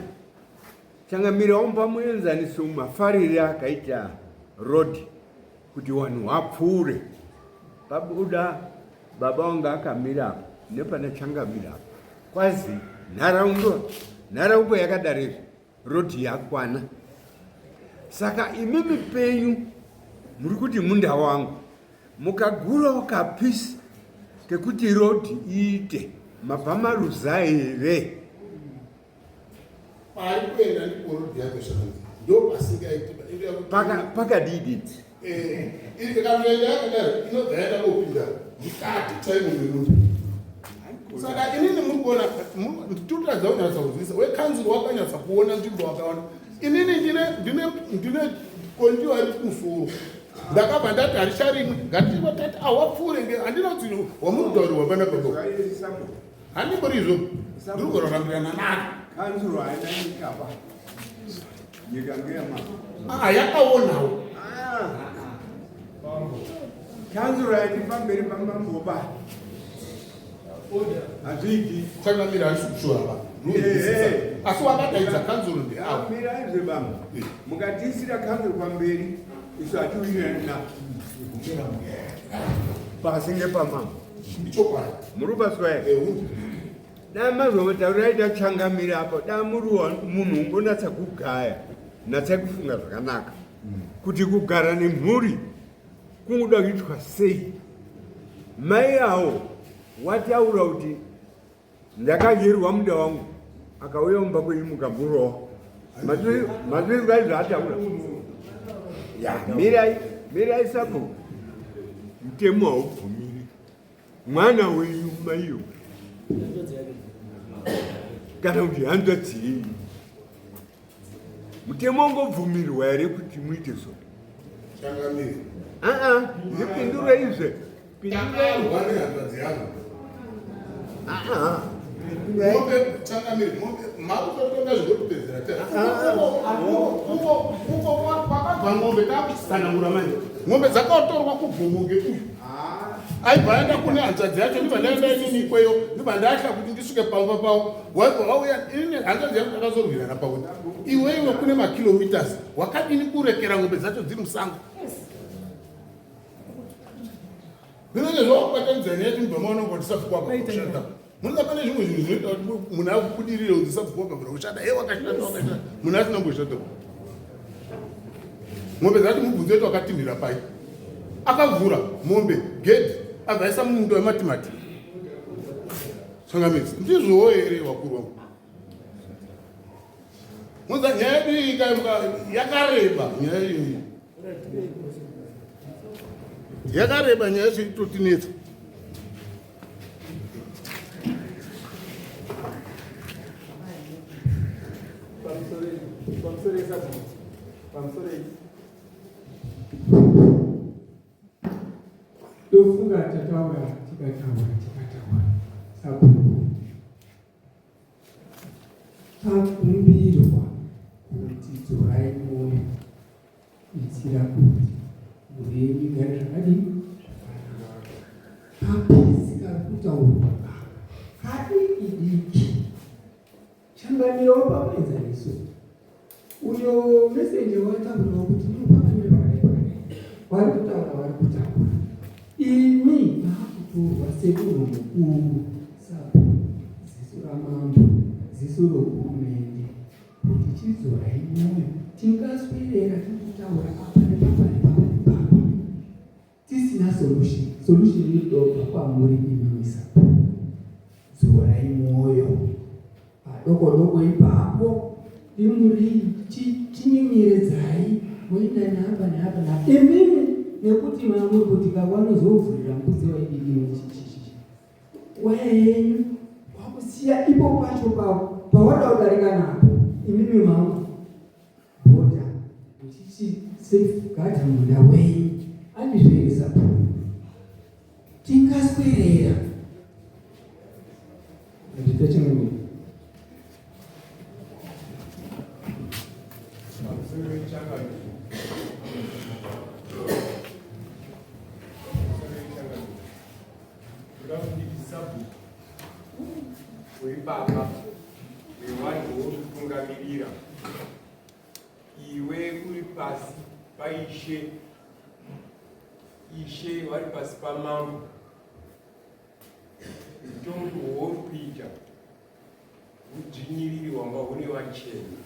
Changamirawo pamuenzaniso mafarire akaita road kuti vanhu vapfuure. Pabuda baba wanga akamira nepana changamira kwazi nharaunda yakadare road yakwana. Saka imimi penyu muri kuti munda wangu mukagurawo kapisi kekuti road iite mabhamaruza here? Pari kuenda ndiporodi yakoshanzi ndo pasingaiti pakadidi ikanoenda yakadaro inobva yaenda kopinda ndikati chaimo memuntu. Saka inini muri kuona nditotoradza kunyatsa kuzivisa wekanzuro wakanyatsa kuona nzvimbo wakaona. Inini ndine kondiwa iri kumusoro ndakabva ndati harisharimwe ngativo tati awapfuure handina kuti wamudhauri wapana baba handingori izvo ndiri kurarambirana nako. Kanzuro haina nyika ba. Nyika ngema. Yakaonawo. Kanzuro haina pamberi pamambo ba. Aziki changamira ashushura ba. Asi wakadaidza kanzuro ndeawo. Mira izve bamba. Mukatisira kanzuro pamberi isu atiwirana. Pasinge pamambo. Ichokwadi. Murubaswa here. Damazovatauraita changamira apo damuruwa munhu ungonatsa kugaya natsa kufunga zvakanaka kuti kugara nemhuri kungoda kuitwa sei. Mai awo wataura kuti ndakadyerwa munda wangu akauya mumba kwenyu mukagurawo mazviri zvaataura. Mirai sabhuku, mutemo haubvumiri mwana wenyu maiyo kana kuti hanzvadzi yenyu. Mutemo ungobvumirwa here kuti muite so? Changamire. Ndipindure izve. Wane hanzvadzi yangu. Mombe changamire makutotonga zvingotipedzera tera. Uko kwakabva ng'ombe takuchisanangura manje. Ng'ombe dzakatorwa kubvumo ngeuyu. Aibva aenda kune hanzvadzi yacho ndibva ndaenda inini ikweyo ndibva ndatya kuti ndisvike pamba pawo wauya inini hanzvadzi yangu takazorwirana pakuti iwe kune makilometers wakadini kurekera ng'ombe dzacho dziri musango. Zvinenge zvawakwatanzani yetu ndibva maona kuti sabhuku kushanda munenge pane zvimwe zvinhu zvinoita kuti munhu akubudirire kuti sabhuku wakabvira kushanda wakashanda munhu asina kumboshanda. Ng'ombe dzacho mubvunzo wetu wakatimhira pai akavhura mombe gedhi abvaisa mumundo wematimati. Changamidzi ndizvowo here wakuru wangu? Munza nyaya yedu yakareba nyaya iyoyi yakareba nyaya yacho itotinetsa. Tofunga tataura sabhuku takumbirwa kuti dzorai moyo kuitira kuti mhuri yenyu igare zvakadini zvakanaka. Kapisi kari kutaurwa kadiki diki changamirawo pamuenzaniso uyo mesenje wataurawo kuti nopakadai vari kutaura imi maakutorwa semunhu mukuru sabhuku ziso ramambo ziso rohurumende kuti chidzorai moyo tingaswedera tikutaura apa nepapa nepapa nepapa solution inoda kwamuri imisa zorai mwoyo doko ipapo imuri chinyenyeredzai moenda neapa imimi nekuti mamwe kuti kawanozovhurira mbudzi waidii waya yenyu wakusiya ipo pacho pawada kudarika napo imimi mamwe bhodha uchichi safeguard munda wenyu andizveyesa tingaswerera anditachimwe weibaba wevanhu vokutungamirira iwe uri pasi paishe ishe vari pasi pamambo mutongo wouri kuita udzvinyiriri wanga une vachena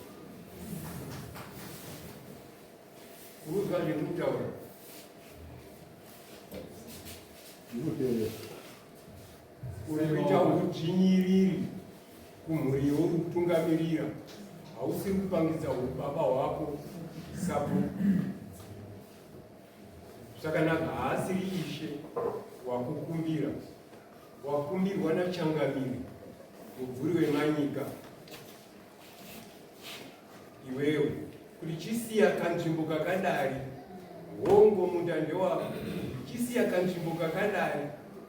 kuruzwa zvendikutaura uri kuita udzvinyiriri kumhuri youri kutungamirira hausiri kupangidza ubaba hwako sapo zvakanaka haasiri ishe wakukumbira wakumbirwa nachangamiri mubvuri wemanyika iwewe kuti chisiya kanzvimbo kakadari hongo mundande wako chisiya kanzvimbo kakadari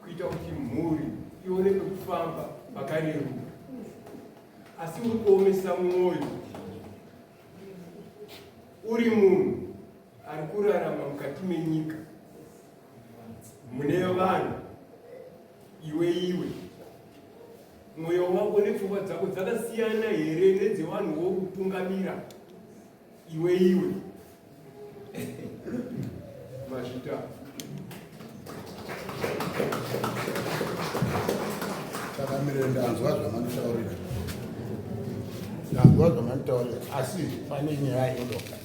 kuita kuti mhuri ione pekufamba pakareruka asi uri kuomesa mwoyo uri munhu ari kurarama mukati menyika mune vanhu iwe mwoyo wako nepfungwa dzako dzakasiyana here nedzevanhu vokutungamira iwe mazvita takamire ndanzwa zvamanitaurira asi pane nyaya indoka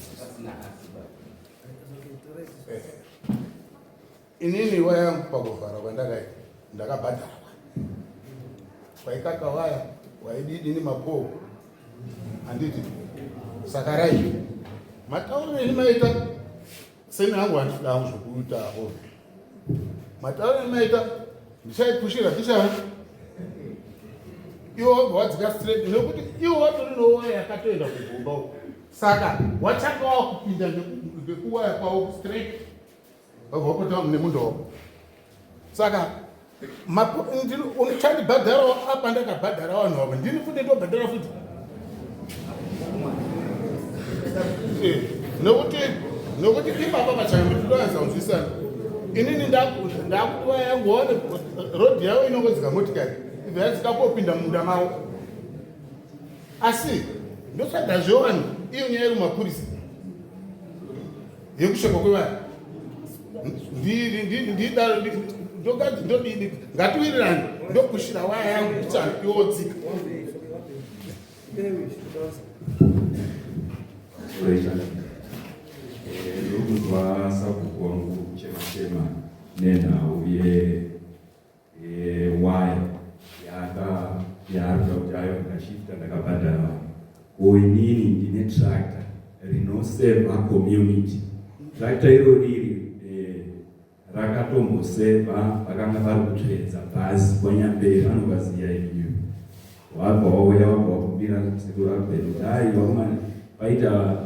inini wayangu pakuvhara kwandakaita ndakabhadharwa waikaka waya waididini mapoo handiti saka rai mataureni maita seni hangu handida hangu zvokuitaho mataureni maita ndichaipushira tichana iwo wabva wadzika straight nekuti iwo watori nowaya yakatoenda kugomba uko saka wachakawa kupinda ngekuwaya kwawo straight wabva wakota nemundo wako saka chandibhadharawo apa ndakabhadhara vanhu vavo ndini futi ndobhadhara futi nokuti ipapa pachanga ndinoanza kunzwisana inini ndakuti waya yangu waone rodhi yavo inongodzika motikari dzikakopinda munda mavo asi ndotsvagazvevanhu iyo nyaya iri mapurisa yekushekwa kwevana ndodini ngatiwirirani ndopushira waya yangu kutsana iwodzika ndokuzwa sabhuku wangu kuchema nenhau yewaya yaarikuda kuti ayo ndakashifta ndakabhadhara inini ndine tractor rinoseva community. Tractor iro riri rakatomboseva vakanga vari kutsvedza bhazi kwanyamberi vanovaziya iyo wabva wauya wabva wakumbira sekuru rabhedai vakomana vaita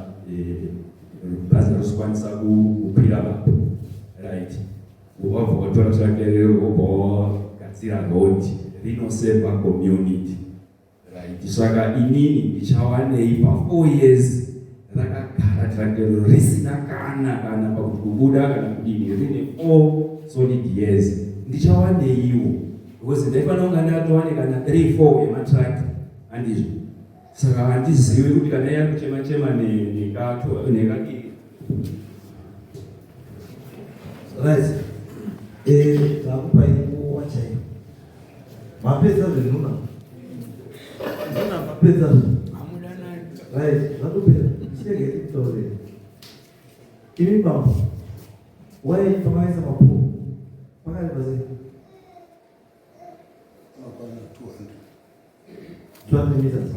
bhazi rosokwanisa kukwira vapo right wabva watora tractor rero wobva wagadzira road rinoseva community right. Saka inini ndichawanei pa4 years rakagara tractor risina kana pakuti kubuda kana kudini rine 4 solid years ndichawaneiwo because ndaifanira kunga ndatowane kana 3-4 yematractor handizvo. Saka handizivi kuti kana yakuchema nekadii right. Takupa nguva chaiyo mapedza zvinuna mapedza right zvatopera chirege kutaurira imi baba waipamaisa mapo pakati pazii Unokwana 200 meters.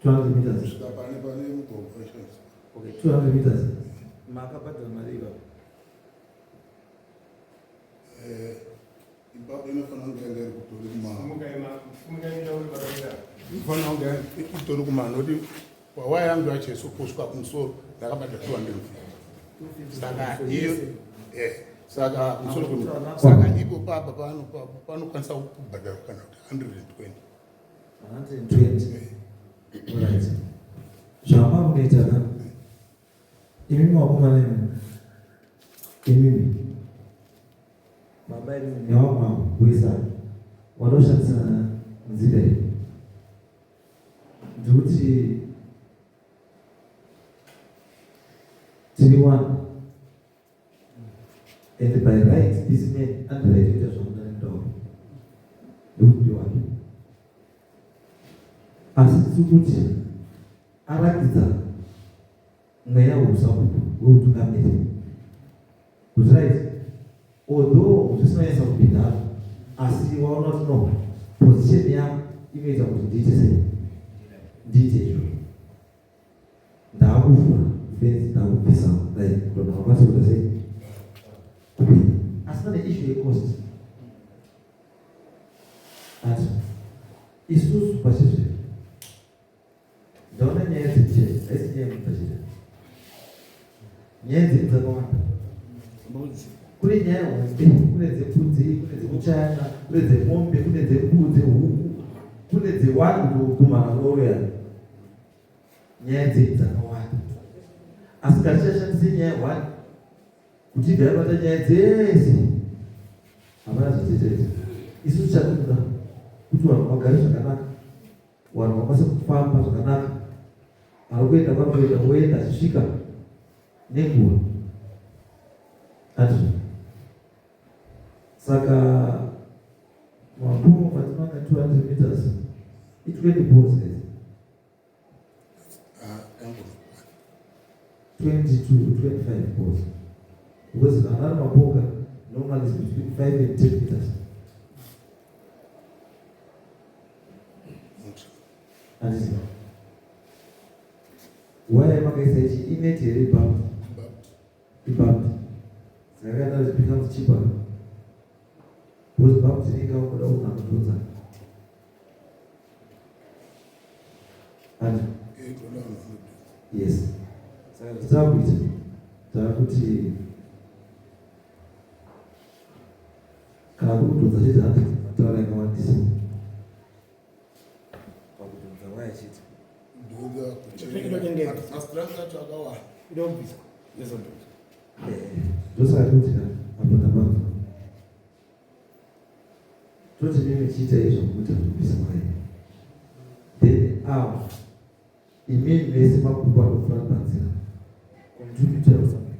200 meters. kusvika pane mugwagwa. Okay, 200 meters. Makabhadhara mari ipapo. Ipapo inofanira kunge yanga iri kutori kumano. Inofanira kunge itori kumano nekuti wawaya yangu yacheso kusvika kumusoro yakabata 250. Saka iyo saka musoro saka ipo papa panokwanisa kubhadhara kana kuti 120. Alright. Zvama munoita imi makomana imimi Baba imimi nevamwe wesa vanoshandisa nzira iyi ndikuti tiri one and by right this man andiright kuita zvakudana kutaura nekuti ndiwani asi tikuti arakidza mweya weusapupu weutungamiri kuti right although zvisinanyatsa kupindana asi waona kuti no position yangu inoita kuti ndiite sei ndiite izvo ndaakuvhura fenzi ndakubvisa like kutona wakwanisa kuita sei kupinda asi pane issue yecost ati isusu pachizve ndaona nyaya dzemuchezi haisi nyaya yemutachita nyaya dzedu dzakawanda kune nyaya hombe kune dzembudzi kune dzemuchayana kune dzemombe kune dzembudzi huku kune dzewanhu ndokumana kuroyana nyaya dzedu dzakawanda asi ngatichashandise nyaya one kuti igare bata nyaya dzese hapana zvatitoita isu tichatoda kuti vanhu vagare zvakanaka vanhu vakwanisa kufamba zvakanaka ari kuenda kwanoenda oenda achisvika nenguva ati saka mapomo matinanga 200 meters i20 balls guys 20 to 25 balls because another mapoka normally is between 5 and 10 meters and why makaisa ichi ineti here ibapt saka kana it becomes cheaper because bapt inenge wakuda unanodhonza and yes saka titakuita taakuti kana kudhonza chete hati mataura yakawandisa pakudhonza waya chete ndosaka toti apana panzo toti mimi chiita izvo kuti andobvisa mari then ava imini mese makupa anofana panzira contributor something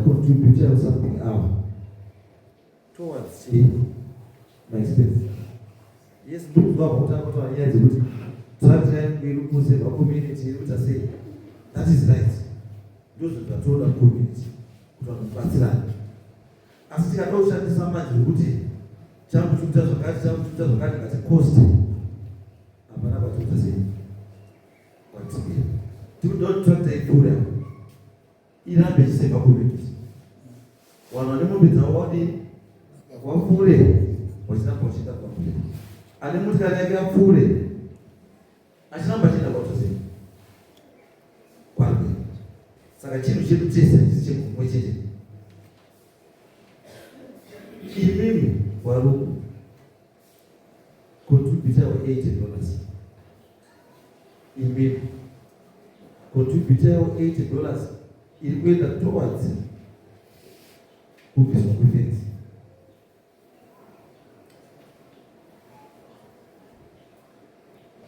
contributor something ava towards my expense yes ndokuzwa pakutanga kutaura nyaya dzekuti tatiairikuse vacommunity irikuita sei that is right ndozvo zvatoda community kuti vanobatsirana asi tikada kushandisa manje zvekuti changu chikuita zvakati changu chikuita zvakati ngati cost hapana patoita sei kwatigera tikuda kuti tractor ikura irambe ichiseva community vanhu vane mombe dzavo vadi vapfuure vachiramba vachienda kwamure ane motikari yake apfuure achiramba achienda kwatoze kwarwe saka chinhu chedu chese hachisi chekumwe chete imimi waruku contributor $80 imimi contributor $80 iri kuenda towards kubviswa kwefenzi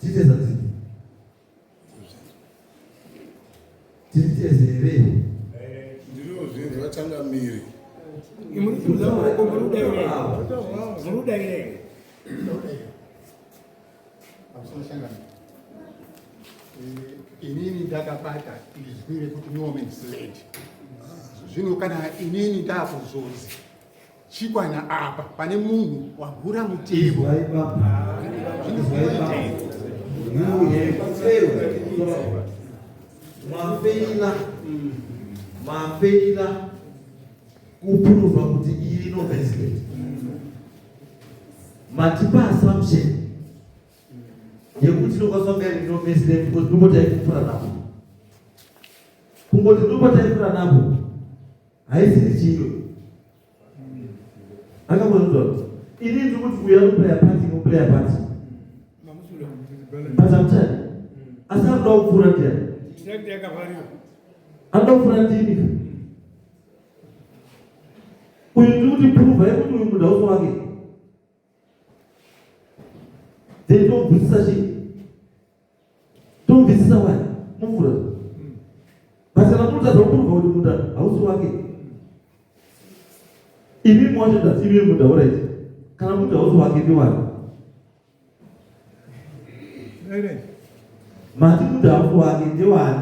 titeza tini titeze here ndiriwo zvinhu vatangamiri murudaire inini ndakabata ndizwire kuti no man's land zvino kana inini ndakuzozi chikwana apa pane munhu wagura mutemo mafeila kupruvha kuti iri novesident matipa assumption yekuti tinokwanisa kunga iri novesident because ndinobotaifura napo kungoti ndinobotaifura napo haisiri chiyo akambozvizva ini ndiri kuti uya noplayer party noplayer party patamutani asi anoda kupfuura ndiani anoda kupfuura ndini uyu ndiri kuti pruvha yekuti uyu munhu hauso wake then tomubvisisa chii tomubvisisa wani mumvura but kana munotadza kupruvha kuti munhu hauso wake imi mwacho dati imi munhu auraiti kana munhu hauso wake ndiwani mati munhu hauso wake ndiwani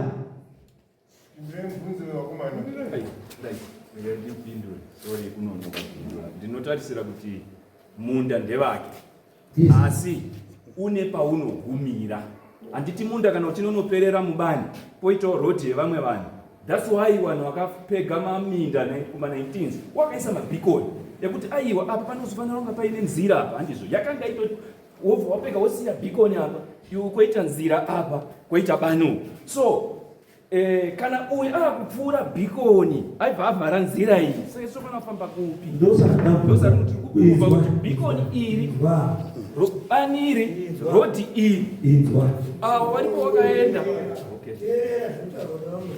ndinotarisira kuti munda ndevake asi une paunogumira. Handiti munda kana uchinonoperera mubani poitawo rodhi yevamwe vanhu. That's why vanhu vakapega maminda kuma19 wakaisa mabhikoni ekuti aiwa apa panozofanira kunge paine nzira apa handizvo yakanga itoti wobva wapega wosiya bhikoni apa iwe kwoita nzira apa kwoita bano. So kana uyu akupfuura bhikoni aibva avhara nzira iyi sokana famba kupi ndosaka kuti kukuva kuti bhikoni iri bani iri rodhi iyi avo varipo wakaenda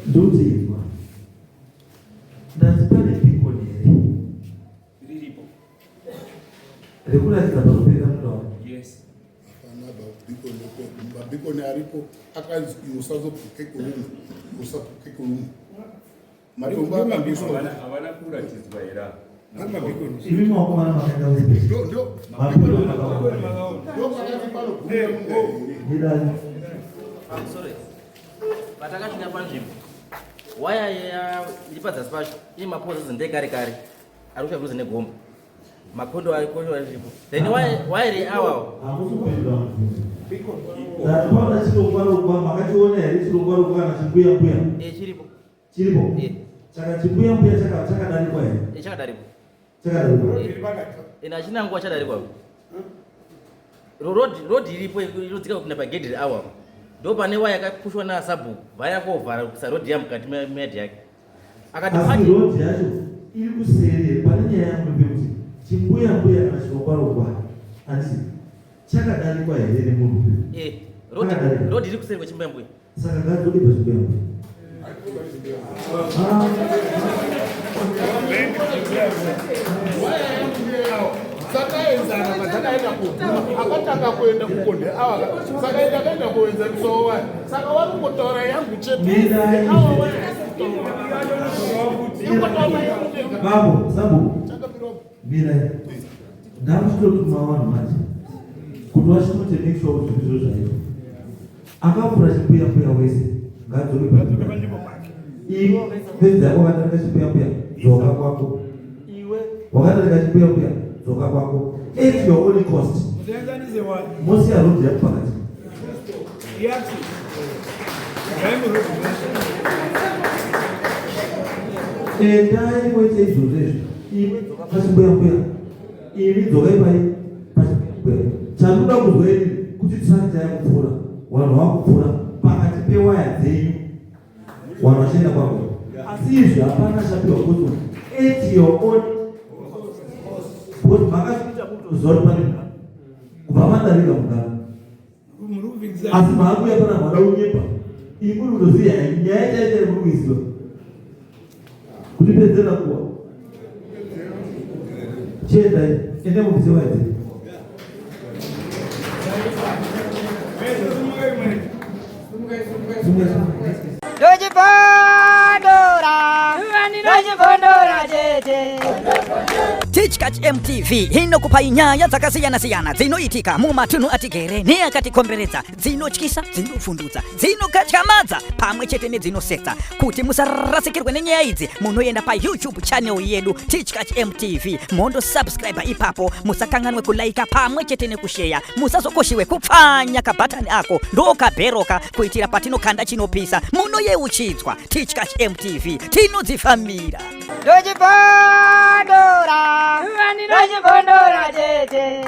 ndodzirwa ndati pane bhikoni here riripo rekuratidza panopera mudawa. Yes. Mabhikoni aripo akanzi usazobhuke kurumwe usabhuke matombo akambiswa havana kuratidzwa era ivi makomana makaenda patakasvika panzvimbo waya iri padzasi pacho ine mapozi ndekare kare ari kusha kuze negomba makondo aripo then waya iri awawo paona chirongwa makationa here chirongwa kana chimbuya chiripo saka chimbuya chakadarikwa here chakadarikwa hachinangwa chadarikwa rodhi iripo inodzika kupinda pagedhi reawawo ndo pane waya yakapushwa nasabhuku vaya kovhara kusa rodhi yamukati medhi yake asi rodhi yacho iri kusere pane nyaya yangu pekuti chimbuya kana chirongwa handisi chakadarikwa here nemunhu rodhi iri kuseri kwechimbuya saka ngadzodibva chimbuya sakaenzana madzakaenda akatanga kuenda kukonde ava saka ndakaenda kuenza musowo wayo saka vari kungotaura yangu babo sabu mirai ndakuchitotuma vanhu manje kuti vachinote make sure kuti zvizvo zvaiva akapfura chimbuya wese ngadzokwe iwe fedzi yako wakatarika chimbuya dzoka kwako wakatarika chimbuya dzoka kwako at your own cost mosiya rodhi yako pakati endai moite izvozvezvo iwe dzoka pachimbuya ivi dzokai pachimbuya chandoda kuzwa ini kuti tisati taikupfuura vanhu vakupfuura pakati pewaya dzenyu vanhu vachienda kwavo asi izvi hapana chapiwa kuti at your own because makasvita kutoziva kuti pane mhaka kubva madarika mugara asi maakuya pana mhada unyepa ii muri kutoziva nyaya chaichairi muri kuiziva kuti pedzera kuwa chiendai ende mukutsewa dzenyu Dochipondora chete Tichkach MTV inokupa inyaya dzakasiyana-siyana dzinoitika mumatunhu atigere neakatikomberedza, dzinotyisa, dzinofundutsa, dzinokatyamadza pamwe chete nedzinosetsa. Kuti musarasikirwe nenyaya idzi, munoenda pa YouTube channel yedu Tichkach MTV, mondo subscribe ipapo, musakanganwe kulaika pamwe chete nekushare, musazokoshiwe kupfanya kabhatani ako ndokabheroka kuitira patinokanda chinopisa munoyeuchidzwa. Tichkach MTV tinodzifambira. Dojibondora, dojibondora tete.